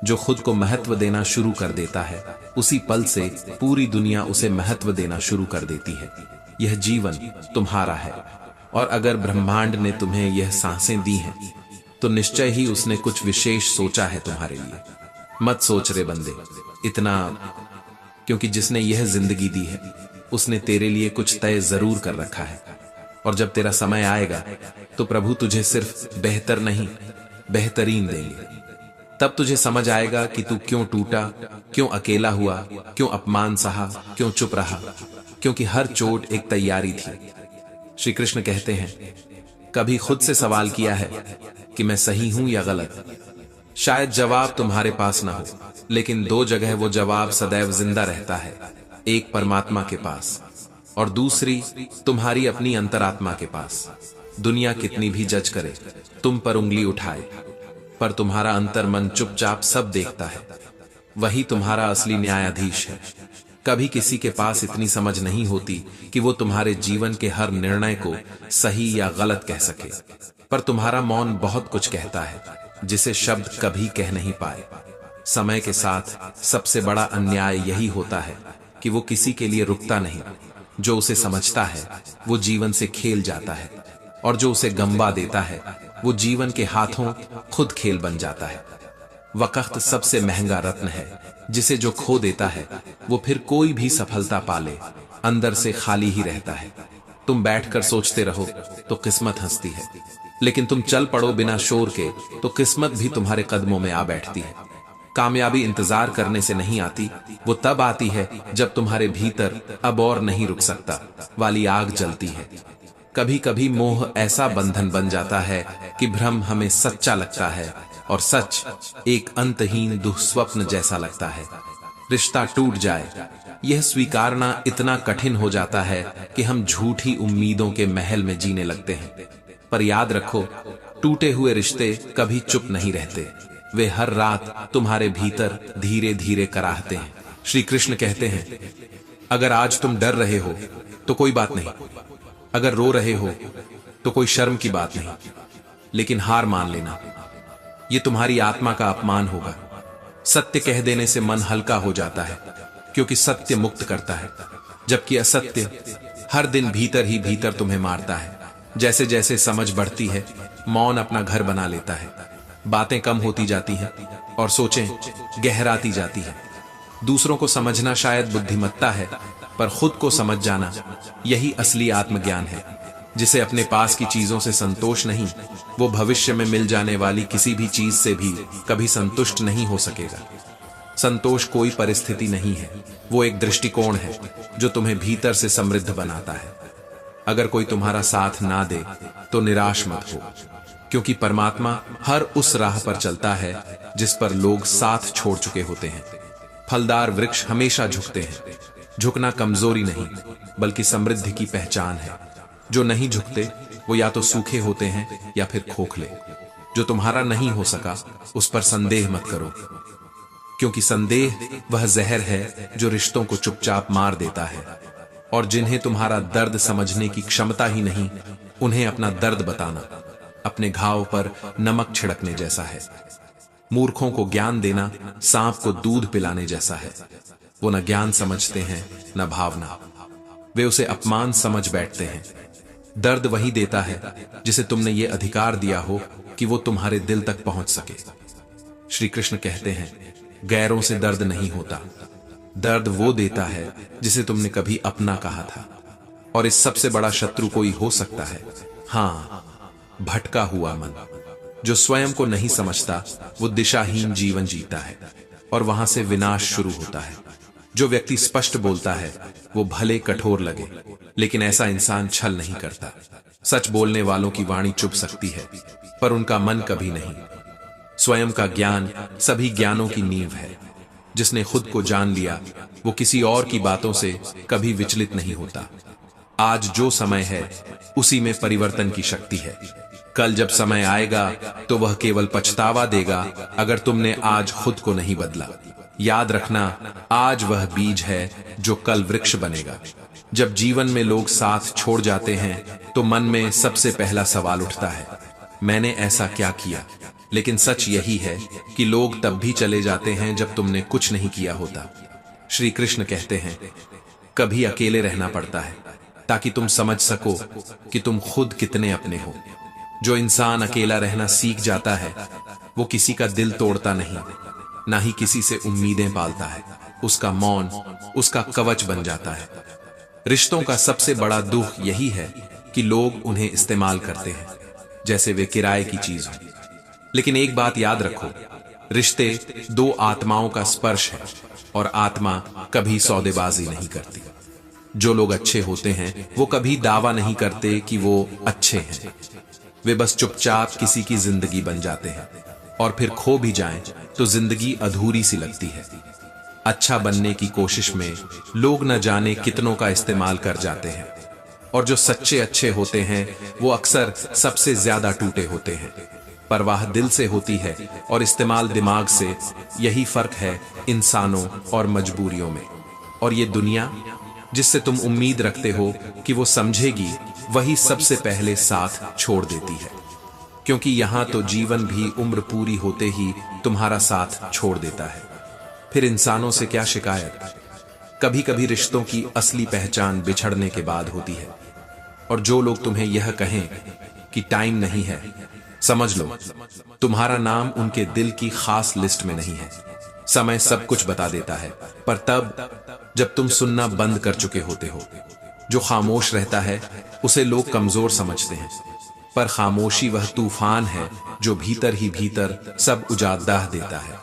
जो खुद को महत्व देना शुरू कर देता है उसी पल से पूरी दुनिया उसे महत्व देना शुरू कर देती है। यह जीवन तुम्हारा है, और अगर ब्रह्मांड ने तुम्हें यह सांसें दी हैं तो निश्चय ही उसने कुछ विशेष सोचा है तुम्हारे लिए। मत सोच रे बंदे इतना, क्योंकि जिसने यह जिंदगी दी है उसने तेरे लिए कुछ तय जरूर कर रखा है। और जब तेरा समय आएगा तो प्रभु तुझे सिर्फ बेहतर नहीं बेहतरीन देंगे। तब तुझे समझ आएगा कि तू क्यों टूटा, क्यों अकेला हुआ, क्यों अपमान सहा, क्यों चुप रहा, क्योंकि हर चोट एक तैयारी थी। श्री कृष्ण कहते हैं, कभी खुद से सवाल किया है कि मैं सही हूं या गलत? शायद जवाब तुम्हारे पास ना हो, लेकिन दो जगह वो जवाब सदैव जिंदा रहता है। एक परमात्मा के पास और दूसरी तुम्हारी अपनी अंतरात्मा के पास। दुनिया कितनी भी जज करे, तुम पर उंगली उठाए, पर तुम्हारा अंतर मन चुपचाप सब देखता है। वही तुम्हारा असली न्यायाधीश है। कभी किसी के पास इतनी समझ नहीं होती कि वो तुम्हारे जीवन के हर निर्णय को सही या गलत कह सके, पर तुम्हारा मौन बहुत कुछ कहता है, जिसे शब्द कभी कह नहीं पाए। समय के साथ सबसे बड़ा अन्याय यही होता है कि वो किसी के लिए रुकता नहीं। जो उसे समझता है वो जीवन से खेल जाता है, और जो उसे गंवा देता है वो जीवन के हाथों खुद खेल बन जाता है। वक्त सबसे महंगा रत्न है, जिसे जो खो देता है वो फिर कोई भी सफलता पाले अंदर से खाली ही रहता है। तुम बैठकर सोचते रहो तो किस्मत हंसती है, लेकिन तुम चल पड़ो बिना शोर के तो किस्मत भी तुम्हारे कदमों में आ बैठती है। कामयाबी इंतजार करने से नहीं आती, वो तब आती है जब तुम्हारे भीतर अब और नहीं रुक सकता वाली आग जलती है। कभी कभी मोह ऐसा बंधन बन जाता है कि भ्रम हमें सच्चा लगता है और सच एक अंतहीन दुःस्वप्न जैसा लगता है। रिश्ता टूट जाए, यह स्वीकारना इतना कठिन हो जाता है कि हम झूठी उम्मीदों के महल में जीने लगते हैं। पर याद रखो, टूटे हुए रिश्ते कभी चुप नहीं रहते, वे हर रात तुम्हारे भीतर धीरे धीरे कराहते हैं। श्री कृष्ण कहते हैं, अगर आज तुम डर रहे हो तो कोई बात नहीं, अगर रो रहे हो तो कोई शर्म की बात नहीं, लेकिन हार मान लेना, ये तुम्हारी आत्मा का अपमान होगा। सत्य कह देने से मन हल्का हो जाता है, क्योंकि सत्य मुक्त करता है, जबकि असत्य हर दिन भीतर ही भीतर तुम्हें मारता है। जैसे जैसे समझ बढ़ती है, मौन अपना घर बना लेता है, बातें कम होती जाती हैं और सोचें गहराती जाती हैं। दूसरों को समझना शायद बुद्धिमत्ता है, पर खुद को समझ जाना यही असली आत्मज्ञान है। जिसे अपने पास की चीजों से संतोष नहीं, वो भविष्य में मिल जाने वाली किसी भी चीज से भी कभी संतुष्ट नहीं हो सकेगा। संतोष कोई परिस्थिति नहीं है, वो एक दृष्टिकोण है जो तुम्हें भीतर से समृद्ध बनाता है। अगर कोई तुम्हारा साथ ना दे तो निराश मत हो, क्योंकि परमात्मा हर उस राह पर चलता है जिस पर लोग साथ छोड़ चुके होते हैं। फलदार वृक्ष हमेशा झुकते हैं। झुकना कमजोरी नहीं, बल्कि समृद्धि की पहचान है। जो नहीं झुकते वो या तो सूखे होते हैं या फिर खोखले। जो तुम्हारा नहीं हो सका उस पर संदेह मत करो, क्योंकि संदेह वह जहर है जो रिश्तों को चुपचाप मार देता है। और जिन्हें तुम्हारा दर्द समझने की क्षमता ही नहीं, उन्हें अपना दर्द बताना अपने घाव पर नमक छिड़कने जैसा है। मूर्खों को ज्ञान देना सांप को दूध पिलाने जैसा है। वो न ज्ञान समझते हैं न भावना, वे उसे अपमान समझ बैठते हैं। दर्द वही देता है जिसे तुमने ये अधिकार दिया हो कि वो तुम्हारे दिल तक पहुंच सके। श्री कृष्ण कहते हैं, गैरों से दर्द नहीं होता, दर्द वो देता है जिसे तुमने कभी अपना कहा था। और इस सबसे बड़ा शत्रु कोई हो सकता है, हाँ, भटका हुआ मन। जो स्वयं को नहीं समझता वो दिशाहीन जीवन जीता है, और वहां से विनाश शुरू होता है। जो व्यक्ति स्पष्ट बोलता है वो भले कठोर लगे, लेकिन ऐसा इंसान छल नहीं करता। सच बोलने वालों की वाणी चुप सकती है, पर उनका मन कभी नहीं। स्वयं का ज्ञान सभी ज्ञानों की नींव है। जिसने खुद को जान लिया वो किसी और की बातों से कभी विचलित नहीं होता। आज जो समय है उसी में परिवर्तन की शक्ति है। कल जब समय आएगा तो वह केवल पछतावा देगा अगर तुमने आज खुद को नहीं बदला। याद रखना, आज वह बीज है जो कल वृक्ष बनेगा। जब जीवन में लोग साथ छोड़ जाते हैं तो मन में सबसे पहला सवाल उठता है, मैंने ऐसा क्या किया। लेकिन सच यही है कि लोग तब भी चले जाते हैं जब तुमने कुछ नहीं किया होता। श्री कृष्ण कहते हैं, कभी अकेले रहना पड़ता है ताकि तुम समझ सको कि तुम खुद कितने अपने हो। जो इंसान अकेला रहना सीख जाता है वो किसी का दिल तोड़ता नहीं, ना ही किसी से उम्मीदें पालता है। उसका मौन उसका कवच बन जाता है। रिश्तों का सबसे बड़ा दुख यही है कि लोग उन्हें इस्तेमाल करते हैं जैसे वे किराए की चीज हो। लेकिन एक बात याद रखो, रिश्ते दो आत्माओं का स्पर्श है और आत्मा कभी सौदेबाजी नहीं करती। जो लोग अच्छे होते हैं वो कभी दावा नहीं करते कि वो अच्छे हैं। वे बस चुपचाप किसी की जिंदगी बन जाते हैं, और फिर खो भी जाएं तो जिंदगी अधूरी सी लगती है। अच्छा बनने की कोशिश में लोग न जाने कितनों का इस्तेमाल कर जाते हैं। और जो सच्चे अच्छे होते हैं वो अक्सर सबसे ज्यादा टूटे होते हैं। परवाह दिल से होती है और इस्तेमाल दिमाग से। यही फर्क है इंसानों और मजबूरियों में। और ये दुनिया जिससे तुम उम्मीद रखते हो कि वो समझेगी, वही सबसे पहले साथ छोड़ देती है। क्योंकि यहां तो जीवन भी उम्र पूरी होते ही तुम्हारा साथ छोड़ देता है। फिर इंसानों से क्या शिकायत। कभी कभी रिश्तों की असली पहचान बिछड़ने के बाद होती है। और जो लोग तुम्हें यह कहें कि टाइम नहीं है, समझ लो तुम्हारा नाम उनके दिल की खास लिस्ट में नहीं है। समय सब कुछ बता देता है, पर तब जब तुम सुनना बंद कर चुके होते हो। जो खामोश रहता है उसे लोग कमजोर समझते हैं, पर खामोशी वह तूफान है जो भीतर ही भीतर सब उजाड़ देता है।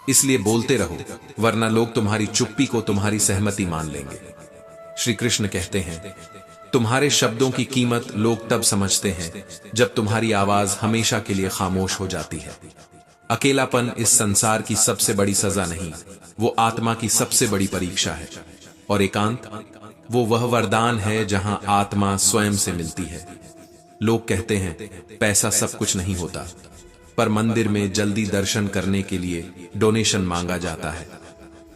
इसलिए बोलते रहो, वरना लोग तुम्हारी चुप्पी को तुम्हारी सहमति मान लेंगे। श्री कृष्ण कहते हैं, तुम्हारे शब्दों की कीमत लोग तब समझते हैं जब तुम्हारी आवाज हमेशा के लिए खामोश हो जाती है। अकेलापन इस संसार की सबसे बड़ी सजा नहीं, वो आत्मा की सबसे बड़ी परीक्षा है। और एकांत वो वह वरदान है जहां आत्मा स्वयं से मिलती है। लोग कहते हैं पैसा सब कुछ नहीं होता, पर मंदिर में जल्दी दर्शन करने के लिए डोनेशन मांगा जाता है।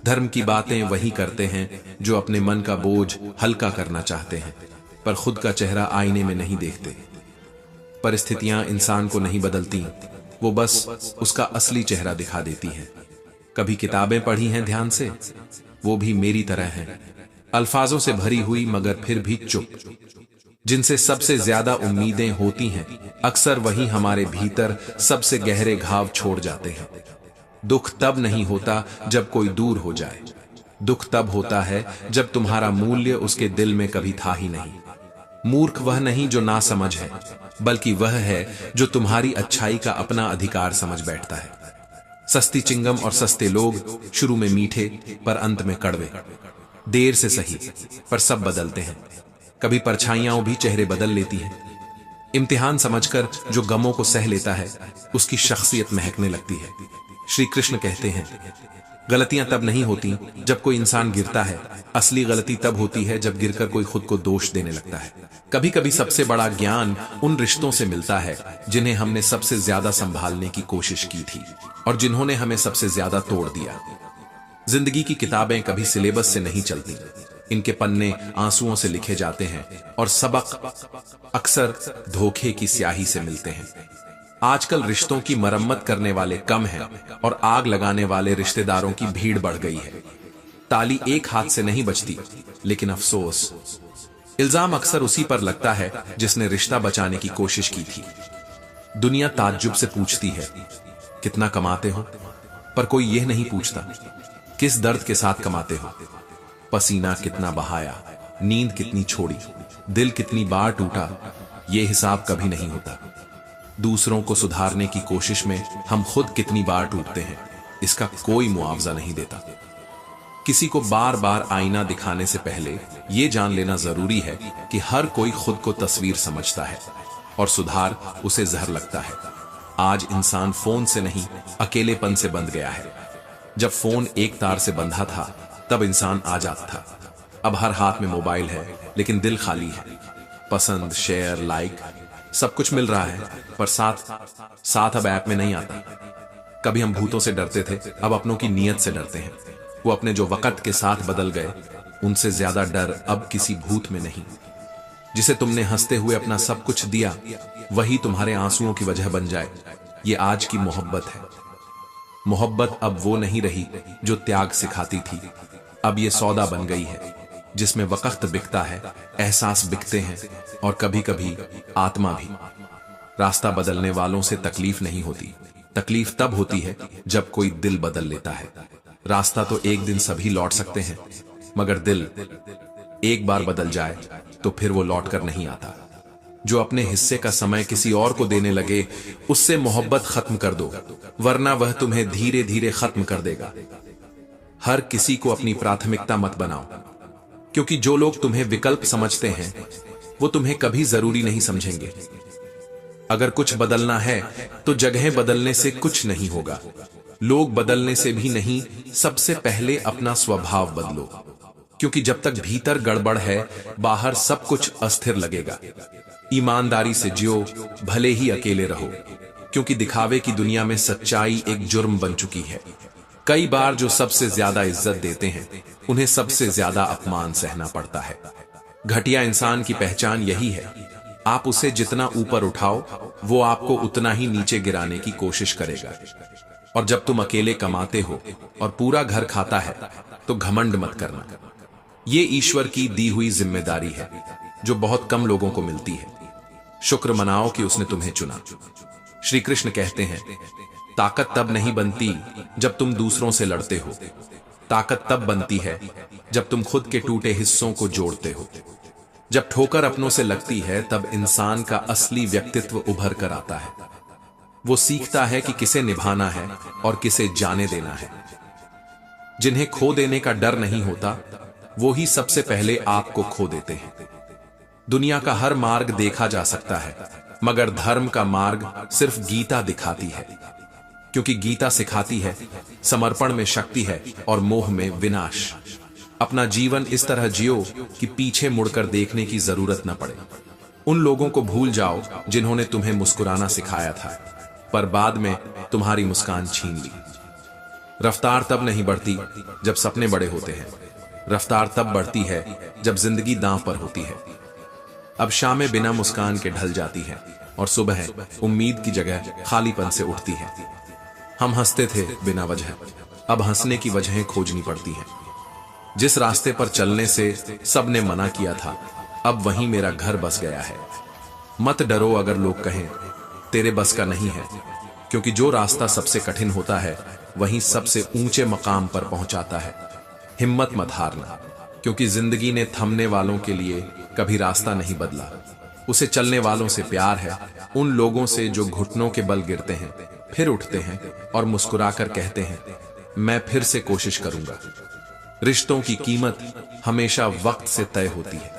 धर्म की बातें वही करते हैं जो अपने मन का बोझ हल्का करना चाहते हैं, पर खुद का चेहरा आईने में नहीं देखते। परिस्थितियां इंसान को नहीं बदलती, वो बस उसका असली चेहरा दिखा देती हैं। कभी किताबें पढ़ी हैं ध्यान से, वो भी मेरी तरह हैं, अल्फाजों से भरी हुई मगर फिर भी चुप। जिनसे सबसे ज्यादा उम्मीदें होती हैं, अक्सर वही हमारे भीतर सबसे गहरे घाव छोड़ जाते हैं। दुख तब नहीं होता जब कोई दूर हो जाए, दुख तब होता है जब तुम्हारा मूल्य उसके दिल में कभी था ही नहीं। मूर्ख वह नहीं जो ना समझ है, बल्कि वह है जो तुम्हारी अच्छाई का अपना अधिकार समझ बैठता है। सस्ती चिंगम और सस्ते लोग शुरू में मीठे पर अंत में कड़वे। देर से सही, पर सब बदलते हैं। कभी परछाइयां भी चेहरे बदल लेती हैं। इम्तिहान समझकर जो गमों को सह लेता है, उसकी शख्सियत महकने लगती है। श्री कृष्ण कहते हैं, गलतियां तब नहीं होती जब कोई इंसान गिरता है, असली गलती तब होती है जब गिरकर कोई खुद को दोष देने लगता है। कभी कभी सबसे बड़ा ज्ञान उन रिश्तों से मिलता है जिन्हें हमने सबसे ज्यादा संभालने की कोशिश की थी और जिन्होंने हमें सबसे ज्यादा तोड़ दिया। जिंदगी की किताबें कभी सिलेबस से नहीं चलती, इनके पन्ने आंसुओं से लिखे जाते हैं और सबक अक्सर धोखे की स्याही से मिलते हैं। आजकल रिश्तों की मरम्मत करने वाले कम हैं और आग लगाने वाले रिश्तेदारों की भीड़ बढ़ गई है। ताली एक हाथ से नहीं बजती, लेकिन अफसोस इल्जाम अक्सर उसी पर लगता है जिसने रिश्ता बचाने की कोशिश की थी। दुनिया ताज्जुब से पूछती है, कितना कमाते हो, पर कोई यह नहीं पूछता किस दर्द के साथ कमाते हो। पसीना कितना बहाया, नींद कितनी छोड़ी, दिल कितनी बार टूटा, यह हिसाब कभी नहीं होता। दूसरों को सुधारने की कोशिश में हम खुद कितनी बार टूटते हैं, इसका कोई मुआवजा नहीं देता। किसी को बार बार आईना दिखाने से पहले यह जान लेना जरूरी है कि हर कोई खुद को तस्वीर समझता है और सुधार उसे जहर लगता है। आज इंसान फोन से नहीं, अकेलेपन से बंध गया है। जब फोन एक तार से बंधा था तब इंसान आजाद था। अब हर हाथ में मोबाइल है, लेकिन दिल खाली है। पसंद, शेयर, लाइक सब कुछ मिल रहा है, पर साथ अब ऐप में नहीं आता। कभी हम भूतों से डरते थे, अब अपनों की नीयत से डरते हैं। वो अपने जो वक्त के साथ बदल गए, उनसे ज्यादा डर अब किसी भूत में नहीं। जिसे तुमने हंसते हुए अपना सब कुछ दिया, वही तुम्हारे आंसुओं की वजह बन जाए, ये आज की मोहब्बत है। मोहब्बत अब वो नहीं रही जो त्याग सिखाती थी, अब ये सौदा बन गई है जिसमें वक्त बिकता है, एहसास बिकते हैं और कभी कभी आत्मा भी। रास्ता बदलने वालों से तकलीफ नहीं होती, तकलीफ तब होती है जब कोई दिल बदल लेता है। रास्ता तो एक दिन सभी लौट सकते हैं, मगर दिल एक बार बदल जाए तो फिर वो लौट कर नहीं आता। जो अपने हिस्से का समय किसी और को देने लगे, उससे मोहब्बत खत्म कर दो, वरना वह तुम्हें धीरे धीरे खत्म कर देगा। हर किसी को अपनी प्राथमिकता मत बनाओ, क्योंकि जो लोग तुम्हें विकल्प समझते हैं वो तुम्हें कभी जरूरी नहीं समझेंगे। अगर कुछ बदलना है तो जगह बदलने से कुछ नहीं होगा, लोग बदलने से भी नहीं, सबसे पहले अपना स्वभाव बदलो। क्योंकि जब तक भीतर गड़बड़ है, बाहर सब कुछ अस्थिर लगेगा। ईमानदारी से जियो, भले ही अकेले रहो, क्योंकि दिखावे की दुनिया में सच्चाई एक जुर्म बन चुकी है। कई बार जो सबसे ज्यादा इज्जत देते हैं, उन्हें सबसे ज्यादा अपमान सहना पड़ता है। घटिया इंसान की पहचान यही है, आप उसे जितना ऊपर उठाओ, वो आपको उतना ही नीचे गिराने की कोशिश करेगा। और जब तुम अकेले कमाते हो और पूरा घर खाता है, तो घमंड मत करना। ये ईश्वर की दी हुई जिम्मेदारी है, जो बहुत कम लोगों को मिलती है। शुक्र मनाओ कि उसने तुम्हें चुना। श्री कृष्ण कहते हैं, ताकत तब नहीं बनती जब तुम दूसरों से लड़ते हो, ताकत तब बनती है जब तुम खुद के टूटे हिस्सों को जोड़ते हो। जब ठोकर अपनों से लगती है, तब इंसान का असली व्यक्तित्व उभर कर आता है। वो सीखता है कि किसे निभाना है और किसे जाने देना है। जिन्हें खो देने का डर नहीं होता, वो ही सबसे पहले आपको खो देते हैं। दुनिया का हर मार्ग देखा जा सकता है, मगर धर्म का मार्ग सिर्फ गीता दिखाती है, क्योंकि गीता सिखाती है समर्पण में शक्ति है और मोह में विनाश। अपना जीवन इस तरह जियो कि पीछे मुड़कर देखने की जरूरत न पड़े। उन लोगों को भूल जाओ जिन्होंने तुम्हें मुस्कुराना सिखाया था, पर बाद में तुम्हारी मुस्कान छीन ली। रफ्तार तब नहीं बढ़ती जब सपने बड़े होते हैं, रफ्तार तब बढ़ती है जब जिंदगी दांव पर होती है। अब शामें बिना मुस्कान के ढल जाती है और सुबह उम्मीद की जगह खालीपन से उठती है। हम हंसते थे बिना वजह, अब हंसने की वजहें खोजनी पड़ती हैं। जिस रास्ते पर चलने से सबने मना किया था, अब वहीं मेरा घर बस गया है। मत डरो अगर लोग कहें तेरे बस का नहीं है, क्योंकि जो रास्ता सबसे कठिन होता है, वहीं सबसे ऊंचे मकाम पर पहुंचाता है। हिम्मत मत हारना, क्योंकि जिंदगी ने थमने वालों के लिए कभी रास्ता नहीं बदला। उसे चलने वालों से प्यार है, उन लोगों से जो घुटनों के बल गिरते हैं, फिर उठते हैं और मुस्कुराकर कहते हैं, मैं फिर से कोशिश करूंगा। रिश्तों की कीमत हमेशा वक्त से तय होती है।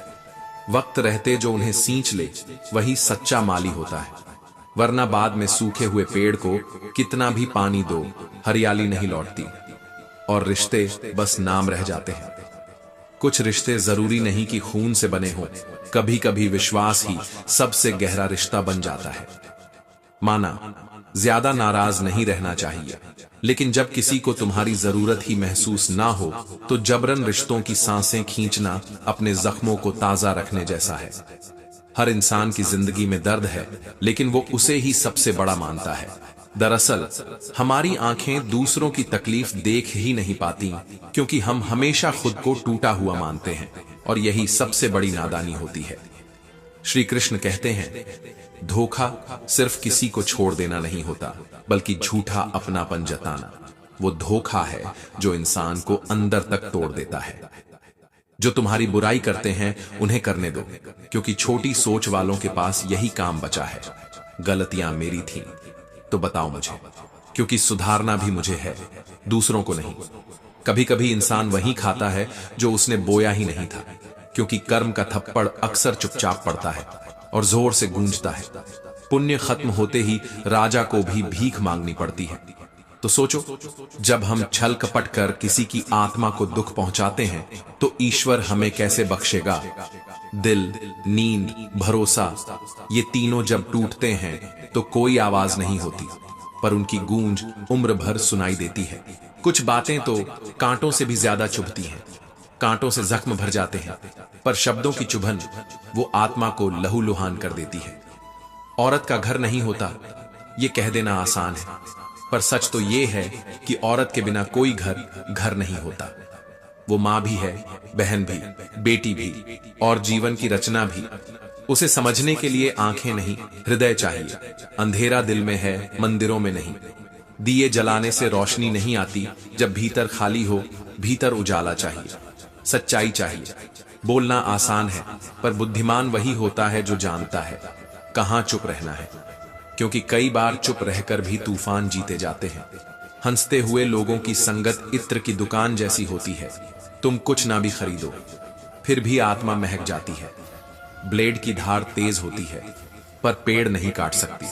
वक्त रहते जो उन्हें सींच ले, वही सच्चा माली होता है, वरना बाद में सूखे हुए पेड़ को कितना भी पानी दो, हरियाली नहीं लौटती और रिश्ते बस नाम रह जाते हैं। कुछ रिश्ते जरूरी नहीं कि खून से बने हों, कभी कभी विश्वास ही सबसे गहरा रिश्ता बन जाता है। माना ज्यादा नाराज नहीं रहना चाहिए, लेकिन जब किसी को तुम्हारी जरूरत ही महसूस ना हो, तो जबरन रिश्तों की सांसें खींचना अपने जख्मों को ताजा रखने जैसा है। हर इंसान की जिंदगी में दर्द है, लेकिन वो उसे ही सबसे बड़ा मानता है। दरअसल हमारी आंखें दूसरों की तकलीफ देख ही नहीं पाती, क्योंकि हम हमेशा खुद को टूटा हुआ मानते हैं, और यही सबसे बड़ी नादानी होती है। श्री कृष्ण कहते हैं, धोखा सिर्फ किसी को छोड़ देना नहीं होता, बल्कि झूठा अपनापन जताना। वो धोखा है जो इंसान को अंदर तक तोड़ देता है। जो तुम्हारी बुराई करते हैं, उन्हें करने दो, क्योंकि छोटी सोच वालों के पास यही काम बचा है। गलतियां मेरी थीं, तो बताओ मुझे, क्योंकि सुधारना भी मुझे है, दूसरों को नहीं। कभी कभी इंसान वही खाता है जो उसने बोया ही नहीं था, क्योंकि कर्म का थप्पड़ अक्सर चुपचाप पड़ता है और जोर से गूंजता है। पुण्य खत्म होते ही राजा को भी भीख मांगनी पड़ती है। तो सोचो, जब हम छल कपट कर किसी की आत्मा को दुख पहुंचाते हैं, तो ईश्वर हमें कैसे बख्शेगा। दिल, नींद, भरोसा, ये तीनों जब टूटते हैं तो कोई आवाज नहीं होती, पर उनकी गूंज उम्र भर सुनाई देती है। कुछ बातें तो कांटों से भी ज्यादा चुभती हैं। कांटों से जख्म भर जाते हैं, पर शब्दों की चुभन वो आत्मा को लहूलुहान कर देती है। औरत का घर नहीं होता, ये कह देना आसान है, पर सच तो ये है कि औरत के बिना कोई घर नहीं होता। वो माँ भी है, बहन भी, बेटी भी, और जीवन की रचना भी। उसे समझने के लिए आंखें नहीं, हृदय चाहिए। अंधेरा दिल में है, मंदिरों में नहीं। दिए जलाने से रोशनी नहीं आती, जब भीतर खाली हो, भीतर उजाला चाहिए। सच्चाई चाहिए। बोलना आसान है, पर बुद्धिमान वही होता है जो जानता है कहां चुप रहना है, क्योंकि कई बार चुप रहकर भी तूफान जीते जाते हैं। हंसते हुए लोगों की संगत इत्र की दुकान जैसी होती है। तुम कुछ ना भी खरीदो, फिर भी आत्मा महक जाती है। ब्लेड की धार तेज होती है, पर पेड़ नहीं काट सकती।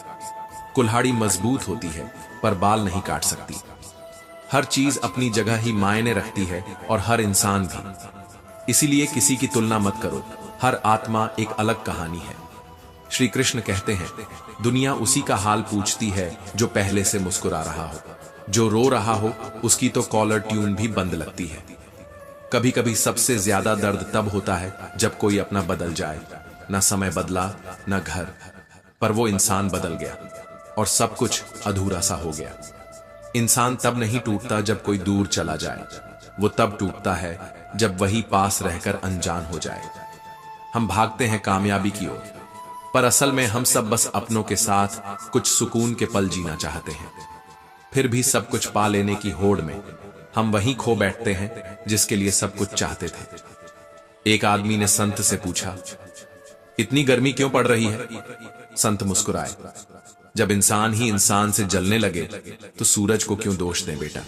कुल्हाड़ी मजबूत होती है, पर बाल नहीं काट सकती। हर चीज अपनी जगह ही मायने रखती है, और हर इंसान भी। इसीलिए किसी की तुलना मत करो, हर आत्मा एक अलग कहानी है। श्री कृष्ण कहते हैं, दुनिया उसी का हाल पूछती है जो पहले से मुस्कुरा रहा हो, जो रो रहा हो उसकी तो कॉलर ट्यून भी बंद लगती है। कभी कभी सबसे ज्यादा दर्द तब होता है जब कोई अपना बदल जाए, ना समय बदला ना घर, पर वो इंसान बदल गया और सब कुछ अधूरा सा हो गया। इंसान तब नहीं टूटता जब कोई दूर चला जाए, वो तब टूटता है जब वही पास रहकर अनजान हो जाए। हम भागते हैं कामयाबी की ओर, पर असल में हम सब बस अपनों के साथ कुछ सुकून के पल जीना चाहते हैं। फिर भी सब कुछ पा लेने की होड़ में हम वहीं खो बैठते हैं जिसके लिए सब कुछ चाहते थे। एक आदमी ने संत से पूछा, इतनी गर्मी क्यों पड़ रही है? संत मुस्कुराए, जब इंसान ही इंसान से जलने लगे तो सूरज को क्यों दोष दें बेटा।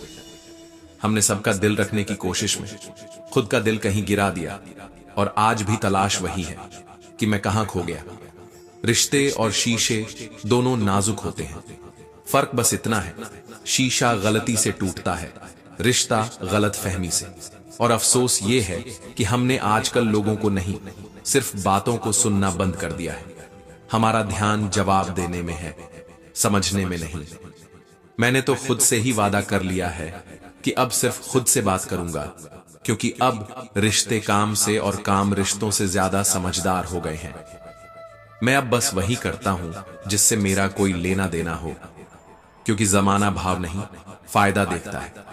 हमने सबका दिल रखने की कोशिश में खुद का दिल कहीं गिरा दिया, और आज भी तलाश वही है कि मैं कहां खो गया। रिश्ते और शीशे दोनों नाजुक होते हैं, फर्क बस इतना है, शीशा गलती से टूटता है, रिश्ता गलत फहमी से। और अफसोस ये है कि हमने आजकल लोगों को नहीं, सिर्फ बातों को सुनना बंद कर दिया है। हमारा ध्यान जवाब देने में है, समझने में नहीं। मैंने तो खुद से ही वादा कर लिया है कि अब सिर्फ खुद से बात करूंगा, क्योंकि अब रिश्ते काम से और काम रिश्तों से ज्यादा समझदार हो गए हैं। मैं अब बस वही करता हूं जिससे मेरा कोई लेना देना हो, क्योंकि जमाना भाव नहीं फायदा देखता है।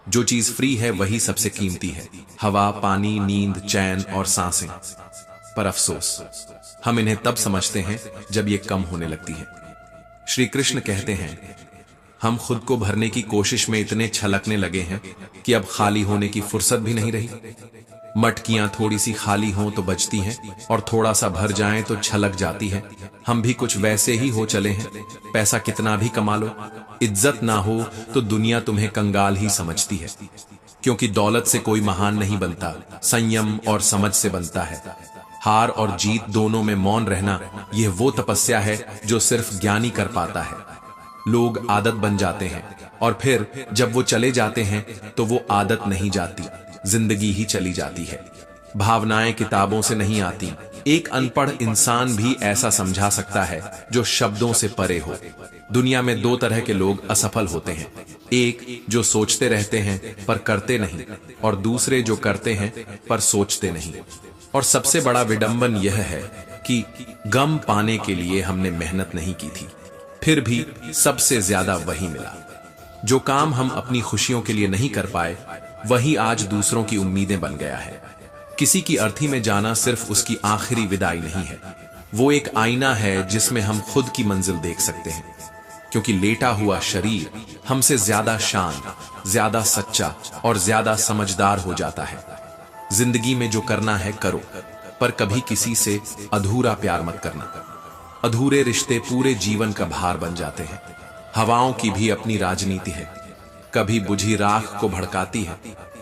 जो चीज फ्री है वही सबसे कीमती है, हवा, पानी, नींद, चैन और सांसें। पर अफसोस हम इन्हें तब समझते हैं जब ये कम होने लगती है। श्री कृष्ण कहते हैं, हम खुद को भरने की कोशिश में इतने छलकने लगे हैं कि अब खाली होने की फुर्सत भी नहीं रही। मटकियां थोड़ी सी खाली हों तो बचती हैं, और थोड़ा सा भर जाएं तो छलक जाती है। हम भी कुछ वैसे ही हो चले हैं। पैसा कितना भी कमा लो, इज्जत ना हो तो दुनिया तुम्हें कंगाल ही समझती है, क्योंकि दौलत से कोई महान नहीं बनता, संयम और समझ से बनता है। हार और जीत दोनों में मौन रहना, यह वो तपस्या है जो सिर्फ ज्ञानी कर पाता है। लोग आदत बन जाते हैं, और फिर जब वो चले जाते हैं तो वो आदत नहीं जाती, जिंदगी ही चली जाती है। भावनाएं किताबों से नहीं आती। एक अनपढ़ इंसान भी ऐसा समझा सकता है जो शब्दों से परे हो। दुनिया में दो तरह के लोग असफल होते हैं, एक जो सोचते रहते हैं पर करते नहीं, और दूसरे जो करते हैं पर सोचते नहीं। और सबसे बड़ा विडंबन यह है कि गम पाने के लिए हमने मेहनत नहीं की थी, फिर भी सबसे ज्यादा वही मिला। जो काम हम अपनी खुशियों के लिए नहीं कर पाए, वही आज दूसरों की उम्मीदें बन गया है। किसी की अर्थी में जाना सिर्फ उसकी आखिरी विदाई नहीं है, वो एक आईना है जिसमें हम खुद की मंजिल देख सकते हैं। क्योंकि लेटा हुआ शरीर हमसे ज्यादा शांत, ज्यादा सच्चा और ज्यादा समझदार हो जाता है। जिंदगी में जो करना है करो, पर कभी किसी से अधूरा प्यार मत करना। अधूरे रिश्ते पूरे जीवन का भार बन जाते हैं। हवाओं की भी अपनी राजनीति है, कभी बुझी राख को भड़काती है,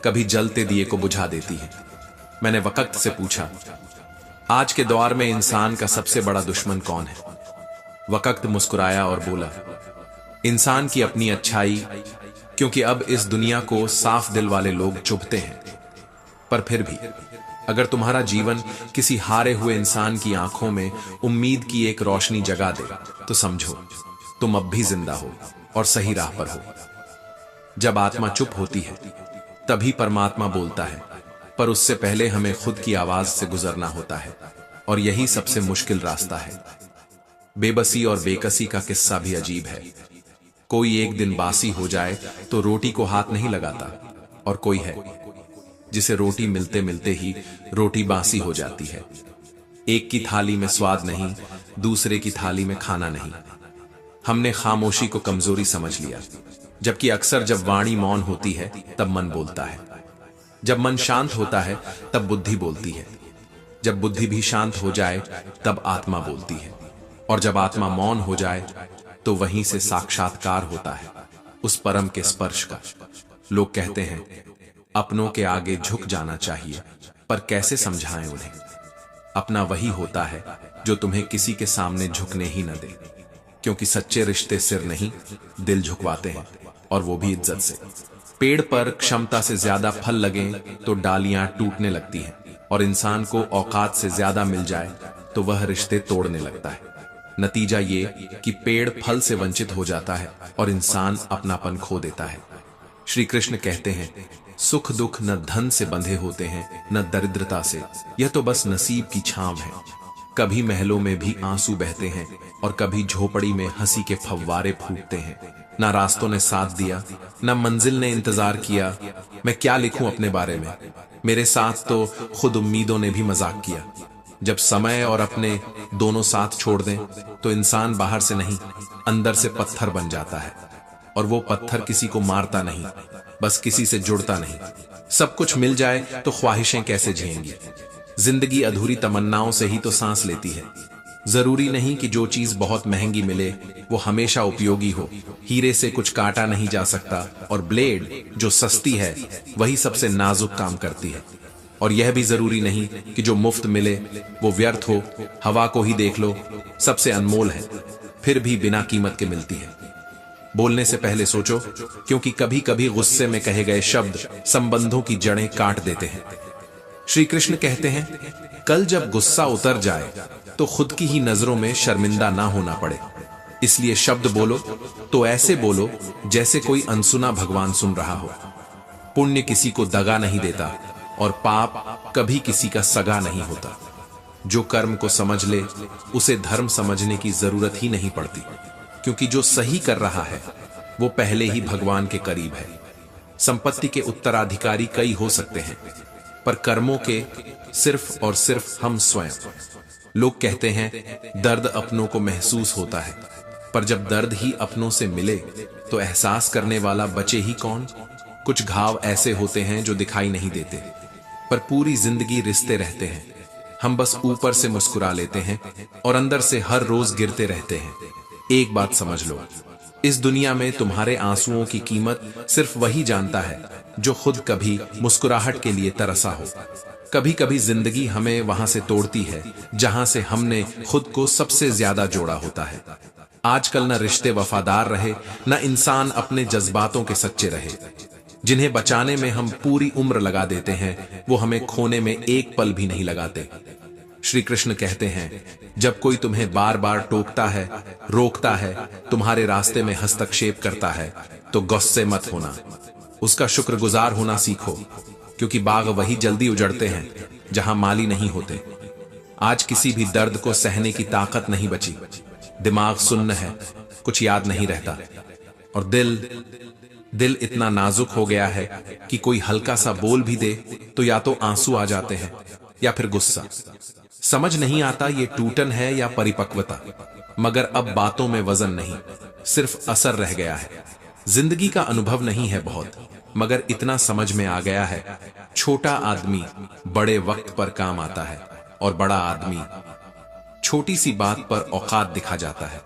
कभी जलते दिए को बुझा देती है। मैंने वक्त से पूछा, आज के दौर में इंसान का सबसे बड़ा दुश्मन कौन है? वक्त मुस्कुराया और बोला, इंसान की अपनी अच्छाई, क्योंकि अब इस दुनिया को साफ दिल वाले लोग चुभते हैं। पर फिर भी अगर तुम्हारा जीवन किसी हारे हुए इंसान की आंखों में उम्मीद की एक रोशनी जगा दे, तो समझो तुम अब भी जिंदा हो और सही राह पर हो। जब आत्मा चुप होती है तभी परमात्मा बोलता है, पर उससे पहले हमें खुद की आवाज से गुजरना होता है, और यही सबसे मुश्किल रास्ता है। बेबसी और बेकसी का किस्सा भी अजीब है। कोई एक दिन बासी हो जाए तो रोटी को हाथ नहीं लगाता, और कोई है जिसे रोटी मिलते मिलते ही रोटी बासी हो जाती है। एक की थाली में स्वाद नहीं, दूसरे की थाली में खाना नहीं। हमने खामोशी को कमजोरी समझ लिया, जबकि अक्सर जब वाणी मौन होती है तब मन बोलता है। जब मन शांत होता है तब बुद्धि बोलती है। जब बुद्धि भी शांत हो जाए तब आत्मा बोलती है, और जब आत्मा मौन हो जाए तो वहीं से साक्षात्कार होता है, उस परम के स्पर्श का। लोग कहते हैं अपनों के आगे झुक जाना चाहिए, पर कैसे समझाएं उन्हें? अपना वही होता है जो तुम्हें किसी के सामने झुकने ही न दे, क्योंकि सच्चे रिश्ते सिर नहीं दिल झुकवाते हैं, और वो भी इज्जत से। पेड़ पर क्षमता से ज्यादा फल लगें तो डालियां टूटने लगती हैं, और इंसान को औकात से ज्यादा मिल जाए तो वह रिश्ते तोड़ने लगता है। नतीजा ये कि पेड़ फल से वंचित हो जाता है और इंसान अपनापन खो देता है। श्री कृष्ण कहते हैं, सुख दुख न धन से बंधे होते हैं न दरिद्रता से, यह तो बस नसीब की छांव है। कभी महलों में भी आंसू बहते हैं और कभी झोपड़ी में हंसी के फव्वारे फूटते हैं। ना रास्तों ने साथ दिया, ना मंजिल ने इंतजार किया। मैं क्या लिखूं अपने बारे में, मेरे साथ तो खुद उम्मीदों ने भी मजाक किया। जब समय और अपने दोनों साथ छोड़ दें तो इंसान बाहर से नहीं, अंदर से पत्थर बन जाता है। और वो पत्थर किसी को मारता नहीं, बस किसी से जुड़ता नहीं। सब कुछ मिल जाए तो ख्वाहिशें कैसे झेलेंगी। जिंदगी अधूरी तमन्नाओं से ही तो सांस लेती है। जरूरी नहीं कि जो चीज बहुत महंगी मिले वो हमेशा उपयोगी हो। हीरे से कुछ काटा नहीं जा सकता और ब्लेड जो सस्ती है वही सबसे नाजुक काम करती है। और यह भी जरूरी नहीं कि जो मुफ्त मिले वो व्यर्थ हो। हवा को ही देख लो, सबसे अनमोल है, फिर भी बिना कीमत के मिलती है। बोलने से पहले सोचो, क्योंकि कभी कभी गुस्से में कहे गए शब्द संबंधों की जड़ें काट देते हैं। श्री कृष्ण कहते हैं, कल जब गुस्सा उतर जाए तो खुद की ही नजरों में शर्मिंदा ना होना पड़े। इसलिए शब्द बोलो तो ऐसे बोलो जैसे कोई अनसुना भगवान सुन रहा हो। पुण्य किसी को दगा नहीं देता और पाप कभी किसी का सगा नहीं होता। जो कर्म को समझ ले उसे धर्म समझने की जरूरत ही नहीं पड़ती, क्योंकि जो सही कर रहा है वो पहले ही भगवान के करीब है। संपत्ति के उत्तराधिकारी कई हो सकते हैं, पर कर्मों के सिर्फ और सिर्फ हम स्वयं। लोग कहते हैं दर्द अपनों को महसूस होता है, पर जब दर्द ही अपनों से मिले तो एहसास करने वाला बचे ही कौन। कुछ घाव ऐसे होते हैं जो दिखाई नहीं देते, पर पूरी जिंदगी रिश्ते रहते हैं। हम बस ऊपर से मुस्कुरा लेते हैं और अंदर से हर रोज गिरते रहते हैं। एक बात समझ लो, इस दुनिया में तुम्हारे आंसुओं की कीमत सिर्फ वही जानता है जो खुद कभी मुस्कुराहट के लिए तरसा हो। कभी कभी जिंदगी हमें वहां से तोड़ती है जहां से हमने खुद को सबसे ज्यादा जोड़ा होता है। आजकल न रिश्ते वफादार रहे, न इंसान अपने जज्बातों के सच्चे रहे। जिन्हें बचाने में हम पूरी उम्र लगा देते हैं वो हमें खोने में एक पल भी नहीं लगाते। श्री कृष्ण कहते हैं, जब कोई तुम्हें बार बार टोकता है, रोकता है, तुम्हारे रास्ते में हस्तक्षेप करता है तो गुस्से मत होना, उसका शुक्रगुजार होना सीखो। क्योंकि बाग वही जल्दी उजड़ते हैं जहां माली नहीं होते। आज किसी भी दर्द को सहने की ताकत नहीं बची। दिमाग सुन्न है, कुछ याद नहीं रहता। और दिल इतना नाजुक हो गया है कि कोई हल्का सा बोल भी दे तो या तो आंसू आ जाते हैं या फिर गुस्सा। समझ नहीं आता ये टूटन है या परिपक्वता, मगर अब बातों में वजन नहीं, सिर्फ असर रह गया है। जिंदगी का अनुभव नहीं है बहुत, मगर इतना समझ में आ गया है, छोटा आदमी बड़े वक्त पर काम आता है और बड़ा आदमी छोटी सी बात पर औकात दिखा जाता है।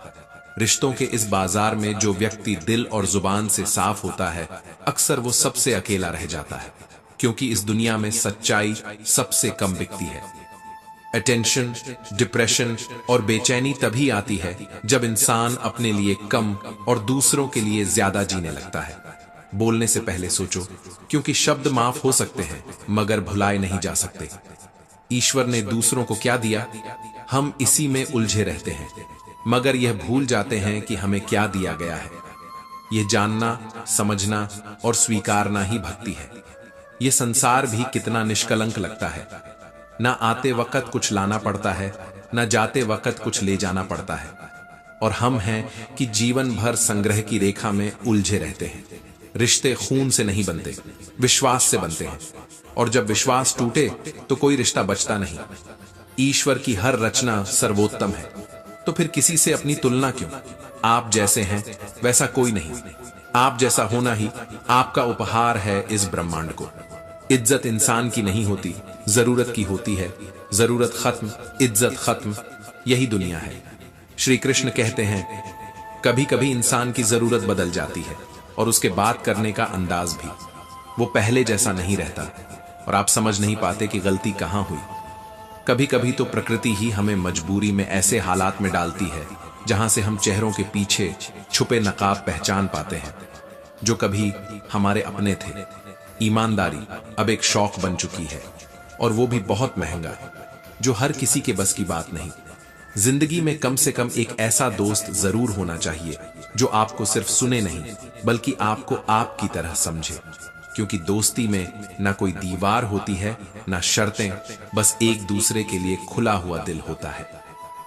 रिश्तों के इस बाजार में जो व्यक्ति दिल और जुबान से साफ होता है अक्सर वो सबसे अकेला रह जाता है, क्योंकि इस दुनिया में सच्चाई सबसे कम बिकती है। अटेंशन, डिप्रेशन और बेचैनी तभी आती है जब इंसान अपने लिए कम और दूसरों के लिए ज्यादा जीने लगता है। बोलने से पहले सोचो, क्योंकि शब्द माफ हो सकते हैं मगर भुलाए नहीं जा सकते। ईश्वर ने दूसरों को क्या दिया, हम इसी में उलझे रहते हैं, मगर यह भूल जाते हैं कि हमें क्या दिया गया है। यह जानना, समझना और स्वीकारना ही भक्ति है। यह संसार भी कितना निष्कलंक लगता है। ना आते वक्त कुछ लाना पड़ता है, ना जाते वक्त कुछ ले जाना पड़ता है। और हम हैं कि जीवन भर संग्रह की रेखा में उलझे रहते हैं। रिश्ते खून से नहीं बनते, विश्वास से बनते हैं। और जब विश्वास टूटे तो कोई रिश्ता बचता नहीं। ईश्वर की हर रचना सर्वोत्तम है, तो फिर किसी से अपनी तुलना क्यों। आप जैसे हैं वैसा कोई नहीं। आप जैसा होना ही आपका उपहार है इस ब्रह्मांड को। इज्जत इंसान की नहीं होती, जरूरत की होती है। जरूरत खत्म, इज्जत खत्म, यही दुनिया है। श्री कृष्ण कहते हैं, कभी कभी इंसान की जरूरत बदल जाती है और उसके बात करने का अंदाज भी। वो पहले जैसा नहीं रहता और आप समझ नहीं पाते कि गलती कहां हुई। कभी कभी तो प्रकृति ही हमें मजबूरी में ऐसे हालात में डालती है जहां से हम चेहरों के पीछे छुपे नकाब पहचान पाते हैं जो कभी हमारे अपने थे। ईमानदारी अब एक शौक बन चुकी है। और वो भी बहुत महंगा, जो हर किसी के बस की बात नहीं। जिंदगी में कम से कम एक ऐसा दोस्त जरूर होना चाहिए जो आपको सिर्फ सुने नहीं बल्कि आपको आपकी तरह समझे, क्योंकि दोस्ती में ना कोई दीवार होती है ना शर्तें, बस एक दूसरे के लिए खुला हुआ दिल होता है।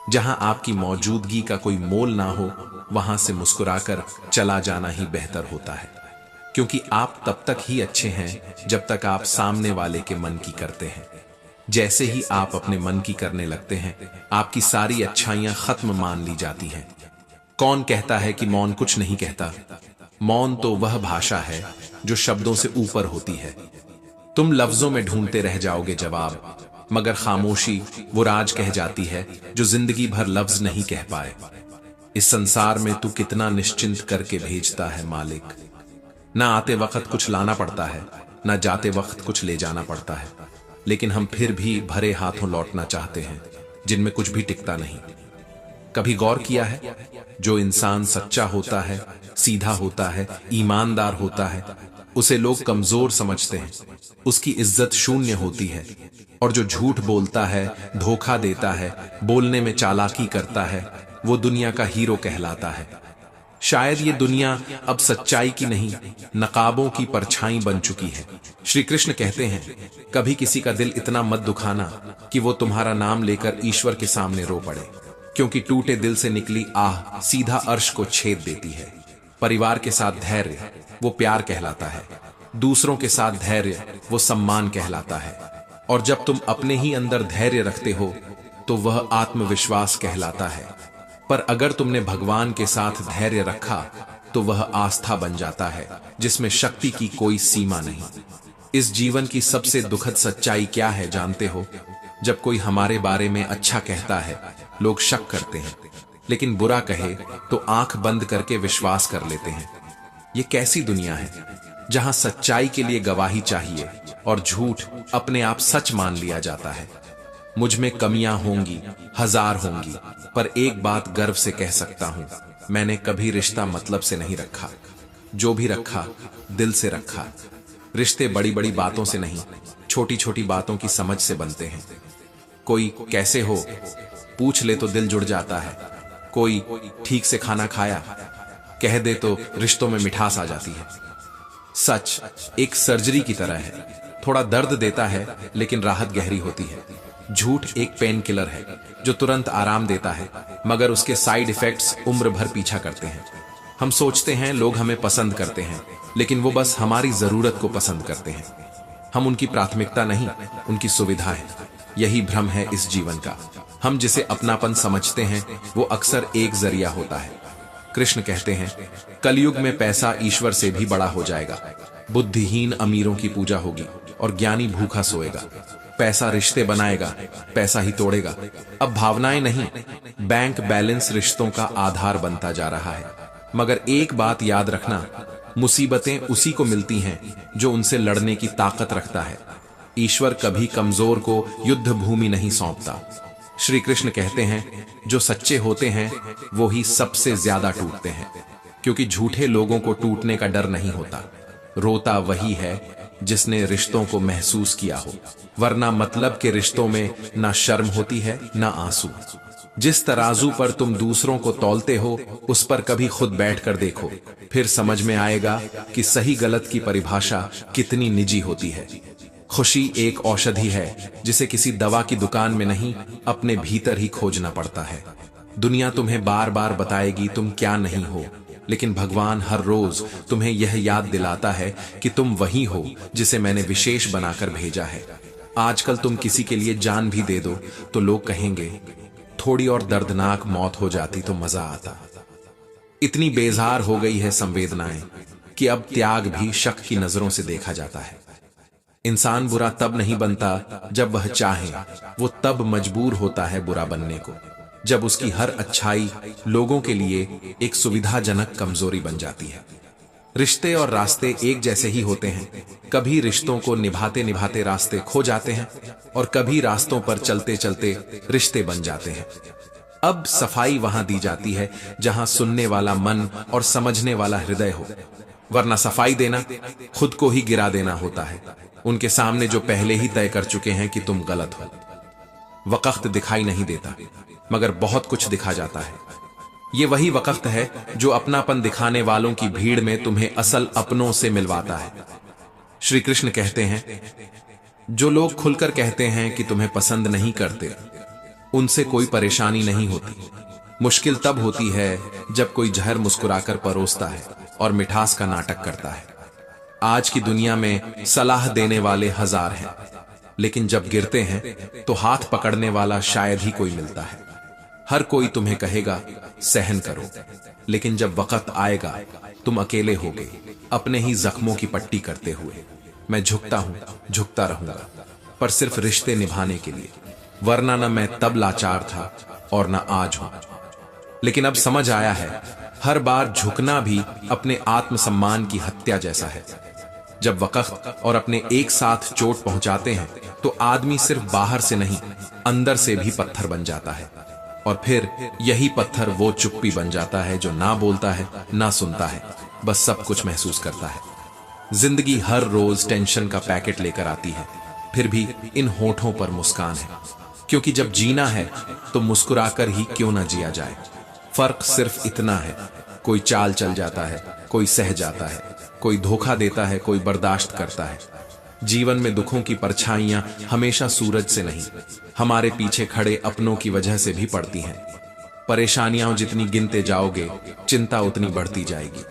जहां आपकी मौजूदगी का कोई मोल ना हो, वहां से मुस्कुराकर चला जाना ही बेहतर होता है, क्योंकि आप तब तक ही अच्छे हैं जब तक आप सामने वाले के मन की करते हैं। जैसे ही आप अपने मन की करने लगते हैं, आपकी सारी अच्छाइयां खत्म मान ली जाती हैं। कौन कहता है कि मौन कुछ नहीं कहता? मौन तो वह भाषा है जो शब्दों से ऊपर होती है। तुम लफ्जों में ढूंढते रह जाओगे जवाब, मगर खामोशी वो राज कह जाती है जो जिंदगी भर लफ्ज नहीं कह पाए। इस संसार में तू कितना निश्चिंत करके भेजता है मालिक। ना आते वक्त कुछ लाना पड़ता है, ना जाते वक्त कुछ ले जाना पड़ता है, लेकिन हम फिर भी भरे हाथों लौटना चाहते हैं जिनमें कुछ भी टिकता नहीं। कभी गौर किया है, जो इंसान सच्चा होता है, सीधा होता है, ईमानदार होता है, उसे लोग कमजोर समझते हैं, उसकी इज्जत शून्य होती है। और जो झूठ बोलता है, धोखा देता है, बोलने में चालाकी करता है, वो दुनिया का हीरो कहलाता है। शायद ये दुनिया अब सच्चाई की नहीं, नकाबों की परछाई बन चुकी है। श्री कृष्ण कहते हैं, कभी किसी का दिल इतना मत दुखाना कि वो तुम्हारा नाम लेकर ईश्वर के सामने रो पड़े, क्योंकि टूटे दिल से निकली आह सीधा अर्श को छेद देती है। परिवार के साथ धैर्य वो प्यार कहलाता है, दूसरों के साथ धैर्य वो सम्मान कहलाता है, और जब तुम अपने ही अंदर धैर्य रखते हो तो वह आत्मविश्वास कहलाता है। पर अगर तुमने भगवान के साथ धैर्य रखा तो वह आस्था बन जाता है, जिसमें शक्ति की कोई सीमा नहीं। इस जीवन की सबसे दुखद सच्चाई क्या है जानते हो? जब कोई हमारे बारे में अच्छा कहता है, लोग शक करते हैं, लेकिन बुरा कहे तो आंख बंद करके विश्वास कर लेते हैं। ये कैसी दुनिया है जहां सच्चाई के लिए गवाही चाहिए और झूठ अपने आप सच मान लिया जाता है। मुझ में कमियां होंगी, हजार होंगी, पर एक बात गर्व से कह सकता हूं, मैंने कभी रिश्ता मतलब से नहीं रखा। जो भी रखा, दिल से रखा। रिश्ते बड़ी बड़ी बातों से नहीं, छोटी छोटी बातों की समझ से बनते हैं। कोई कैसे हो पूछ ले तो दिल जुड़ जाता है, कोई ठीक से खाना खाया कह दे तो रिश्तों में मिठास आ जाती है। सच एक सर्जरी की तरह है, थोड़ा दर्द देता है लेकिन राहत गहरी होती है। झूठ एक पेन किलर है जो तुरंत आराम देता है, मगर उसके साइड इफेक्ट्स उम्र भर पीछा करते हैं। हम सोचते हैं लोग हमें पसंद करते हैं, लेकिन वो बस हमारी जरूरत को पसंद करते हैं। हम उनकी प्राथमिकता नहीं, उनकी सुविधा है। यही भ्रम है इस जीवन का। हम जिसे अपनापन समझते हैं वो अक्सर एक जरिया होता है। कृष्ण कहते हैं, कलयुग में पैसा ईश्वर से भी बड़ा हो जाएगा। बुद्धिहीन अमीरों की पूजा होगी और ज्ञानी भूखा सोएगा। पैसा रिश्ते बनाएगा, पैसा ही तोड़ेगा। अब भावनाएं नहीं, बैंक बैलेंस रिश्तों का आधार बनता जा रहा है। मगर एक बात याद रखना, मुसीबतें उसी को मिलती हैं जो उनसे लड़ने की ताकत रखता है। ईश्वर कभी कमजोर को युद्ध भूमि नहीं सौंपता। श्री कृष्ण कहते हैं, जो सच्चे होते हैं वो ही सबसे ज्यादा टूटते हैं, क्योंकि झूठे लोगों को टूटने का डर नहीं होता। रोता वही है जिसने रिश्तों को महसूस किया हो, वरना मतलब के रिश्तों में ना शर्म होती है ना आंसू। जिस तराजू पर तुम दूसरों को तौलते हो, उस पर कभी खुद बैठकर देखो, फिर समझ में आएगा कि सही गलत की परिभाषा कितनी निजी होती है। खुशी एक औषधि है जिसे किसी दवा की दुकान में नहीं, अपने भीतर ही खोजना पड़ता है। दुनिया तुम्हें बार बार बताएगी तुम क्या नहीं हो, लेकिन भगवान हर रोज तुम्हें यह याद दिलाता है कि तुम वही हो जिसे मैंने विशेष बनाकर भेजा है। आजकल तुम किसी के लिए जान भी दे दो तो लोग कहेंगे, थोड़ी और दर्दनाक मौत हो जाती तो मजा आता। इतनी बेजार हो गई है संवेदनाएं कि अब त्याग भी शक की नजरों से देखा जाता है। इंसान बुरा तब नहीं बनता जब वह चाहे, वो तब मजबूर होता है बुरा बनने को, जब उसकी हर अच्छाई लोगों के लिए एक सुविधाजनक कमजोरी बन जाती है। रिश्ते और रास्ते एक जैसे ही होते हैं। कभी रिश्तों को निभाते निभाते रास्ते खो जाते हैं और कभी रास्तों पर चलते चलते रिश्ते बन जाते हैं। अब सफाई वहां दी जाती है जहां सुनने वाला मन और समझने वाला हृदय हो। वरना सफाई देना खुद को ही गिरा देना होता है, उनके सामने जो पहले ही तय कर चुके हैं कि तुम गलत हो। वक़्त दिखाई नहीं देता, मगर बहुत कुछ दिखा जाता है। ये वही वक़्त है जो अपनापन दिखाने वालों की भीड़ में तुम्हें असल अपनों से मिलवाता है। श्री कृष्ण कहते हैं, जो लोग खुलकर कहते हैं कि तुम्हें पसंद नहीं करते, उनसे कोई परेशानी नहीं होती। मुश्किल तब होती है जब कोई जहर मुस्कुराकर परोसता है और मिठास का नाटक करता है। आज की दुनिया में सलाह देने वाले हजार हैं, लेकिन जब गिरते हैं तो हाथ पकड़ने वाला शायद ही कोई मिलता है। हर कोई तुम्हें कहेगा सहन करो, लेकिन जब वक्त आएगा तुम अकेले होगे, अपने ही जख्मों की पट्टी करते हुए। मैं झुकता हूं, झुकता रहूंगा, पर सिर्फ रिश्ते निभाने के लिए, वरना न मैं तब लाचार था और न आज हूं। लेकिन अब समझ आया है, हर बार झुकना भी अपने आत्मसम्मान की हत्या जैसा है। जब वक़्त और अपने एक साथ चोट पहुंचाते हैं तो आदमी सिर्फ बाहर से नहीं, अंदर से भी पत्थर बन जाता है। और फिर यही पत्थर वो चुप्पी बन जाता है जो ना बोलता है, ना सुनता है, बस सब कुछ महसूस करता है। जिंदगी हर रोज टेंशन का पैकेट लेकर आती है, फिर भी इन होठों पर मुस्कान है, क्योंकि जब जीना है तो मुस्कुराकर ही क्यों ना जिया जाए। फर्क सिर्फ इतना है, कोई चाल चल जाता है, कोई सह जाता है, कोई धोखा देता है, कोई बर्दाश्त करता है। जीवन में दुखों की परछाइयां हमेशा सूरज से नहीं, हमारे पीछे खड़े अपनों की वजह से भी पड़ती हैं। परेशानियां जितनी गिनते जाओगे, चिंता उतनी बढ़ती जाएगी।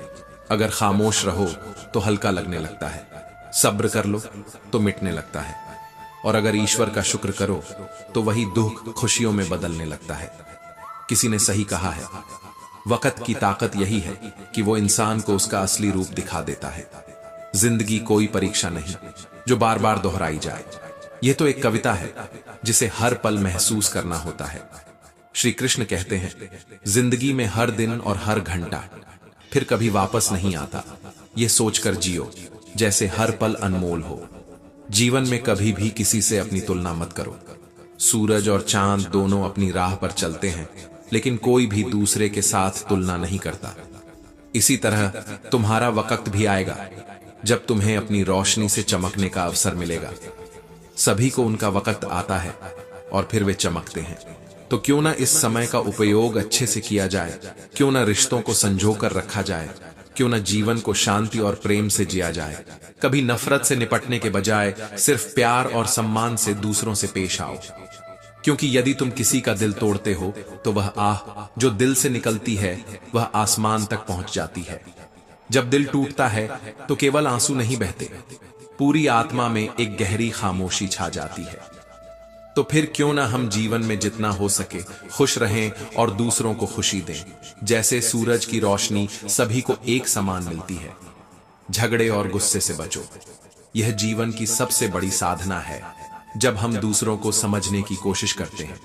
अगर खामोश रहो तो हल्का लगने लगता है, सब्र कर लो तो मिटने लगता है, और अगर ईश्वर का शुक्र करो तो वही दुख खुशियों में बदलने लगता है। किसी ने सही कहा है, वक़्त की ताकत यही है कि वो इंसान को उसका असली रूप दिखा देता है। जिंदगी कोई परीक्षा नहीं जो बार बार दोहराई जाए, यह तो एक कविता है जिसे हर पल महसूस करना होता है। श्री कृष्ण कहते हैं, जिंदगी में हर दिन और हर घंटा फिर कभी वापस नहीं आता। ये सोचकर जियो जैसे हर पल अनमोल हो। जीवन में कभी भी किसी से अपनी तुलना मत करो। सूरज और चांद दोनों अपनी राह पर चलते हैं, लेकिन कोई भी दूसरे के साथ तुलना नहीं करता। इसी तरह तुम्हारा वक्त भी आएगा जब तुम्हें अपनी रोशनी से चमकने का अवसर मिलेगा। सभी को उनका वक्त आता है और फिर वे चमकते हैं। तो क्यों ना इस समय का उपयोग अच्छे से किया जाए, क्यों ना रिश्तों को संजो कर रखा जाए, क्यों ना जीवन को शांति और प्रेम से जिया जाए। कभी नफरत से निपटने के बजाय सिर्फ प्यार और सम्मान से दूसरों से पेश आओ, क्योंकि यदि तुम किसी का दिल तोड़ते हो तो वह आह जो दिल से निकलती है वह आसमान तक पहुंच जाती है। जब दिल टूटता है तो केवल आंसू नहीं बहते, पूरी आत्मा में एक गहरी खामोशी छा जाती है। तो फिर क्यों ना हम जीवन में जितना हो सके खुश रहें और दूसरों को खुशी दें, जैसे सूरज की रोशनी सभी को एक समान मिलती है। झगड़े और गुस्से से बचो, यह जीवन की सबसे बड़ी साधना है जब हम दूसरों को समझने की कोशिश करते हैं,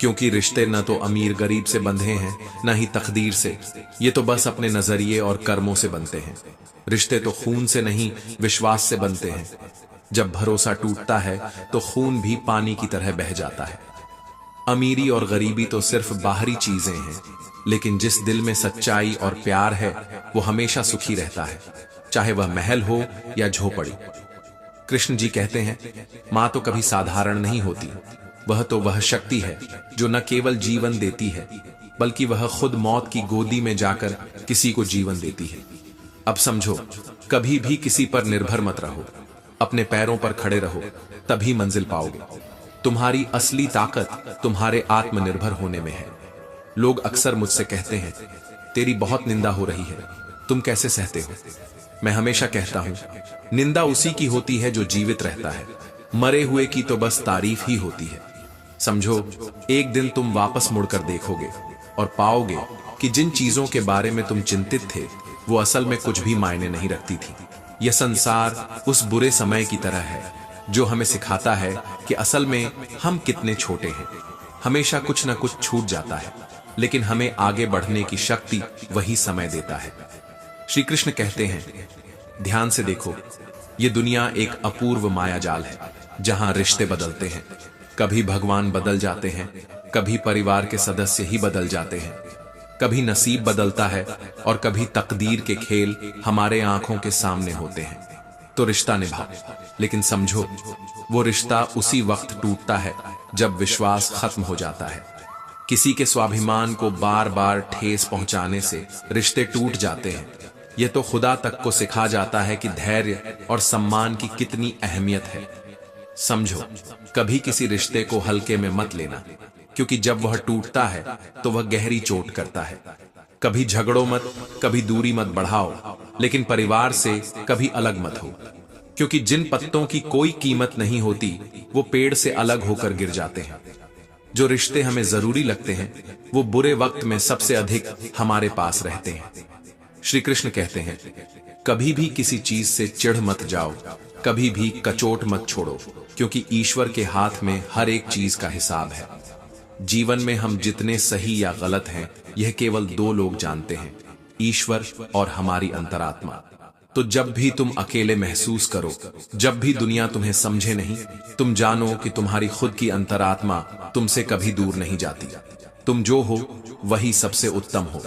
क्योंकि रिश्ते न तो अमीर गरीब से बंधे हैं, न ही तकदीर से। ये तो बस अपने नजरिए और कर्मों से बनते हैं। रिश्ते तो खून से नहीं, विश्वास से बनते हैं। जब भरोसा टूटता है तो खून भी पानी की तरह बह जाता है। अमीरी और गरीबी तो सिर्फ बाहरी चीजें हैं, लेकिन जिस दिल में सच्चाई और प्यार है वो हमेशा सुखी रहता है, चाहे वह महल हो या झोपड़ी। कृष्ण जी कहते हैं, मां तो कभी साधारण नहीं होती, वह तो वह शक्ति है जो न केवल जीवन देती है, बल्कि वह खुद मौत की गोदी में जाकर किसी को जीवन देती है। अब समझो, कभी भी किसी पर निर्भर मत रहो, अपने पैरों पर खड़े रहो, तभी मंजिल पाओगे। तुम्हारी असली ताकत तुम्हारे आत्मनिर्भर होने में है। लोग अक्सर मुझसे कहते हैं, तेरी बहुत निंदा हो रही है, तुम कैसे सहते हो? मैं हमेशा कहता हूं, निंदा उसी की होती है जो जीवित रहता है, मरे हुए की तो बस तारीफ ही होती है। समझो, एक दिन तुम वापस मुड़कर देखोगे और पाओगे कि जिन चीजों के बारे में तुम चिंतित थे वो असल में कुछ भी मायने नहीं रखती थी। यह संसार उस बुरे समय की तरह है जो हमें सिखाता है कि असल में हम कितने छोटे हैं। हमेशा कुछ न कुछ छूट जाता है, लेकिन हमें आगे बढ़ने की शक्ति वही समय देता है। श्री कृष्ण कहते हैं, ध्यान से देखो, ये दुनिया एक अपूर्व मायाजाल है जहां रिश्ते बदलते हैं। कभी भगवान बदल जाते हैं, कभी परिवार के सदस्य ही बदल जाते हैं। कभी नसीब बदलता है और कभी तकदीर के खेल हमारे आंखों के सामने होते हैं। तो रिश्ता निभाओ, लेकिन समझो वो रिश्ता उसी वक्त टूटता है जब विश्वास खत्म हो जाता है। किसी के स्वाभिमान को बार बार ठेस पहुंचाने से रिश्ते टूट जाते हैं। यह तो खुदा तक को सिखा जाता है कि धैर्य और सम्मान की कितनी अहमियत है। समझो, कभी किसी रिश्ते को हल्के में मत लेना, क्योंकि जब वह टूटता है तो वह गहरी चोट करता है। कभी झगड़ो मत, कभी दूरी मत बढ़ाओ, लेकिन परिवार से कभी अलग मत हो, क्योंकि जिन पत्तों की कोई कीमत नहीं होती वो पेड़ से अलग होकर गिर जाते हैं। जो रिश्ते हमें जरूरी लगते हैं वो बुरे वक्त में सबसे अधिक हमारे पास रहते हैं। श्री कृष्ण कहते हैं, कभी भी किसी चीज से चिढ़ मत जाओ, कभी भी कचोट मत छोड़ो, क्योंकि ईश्वर के हाथ में हर एक चीज का हिसाब है। जीवन में हम जितने सही या गलत हैं यह केवल दो लोग जानते हैं, ईश्वर और हमारी अंतरात्मा। तो जब भी तुम अकेले महसूस करो, जब भी दुनिया तुम्हें समझे नहीं, तुम जानो कि तुम्हारी खुद की अंतरात्मा तुमसे कभी दूर नहीं जाती। तुम जो हो वही सबसे उत्तम हो।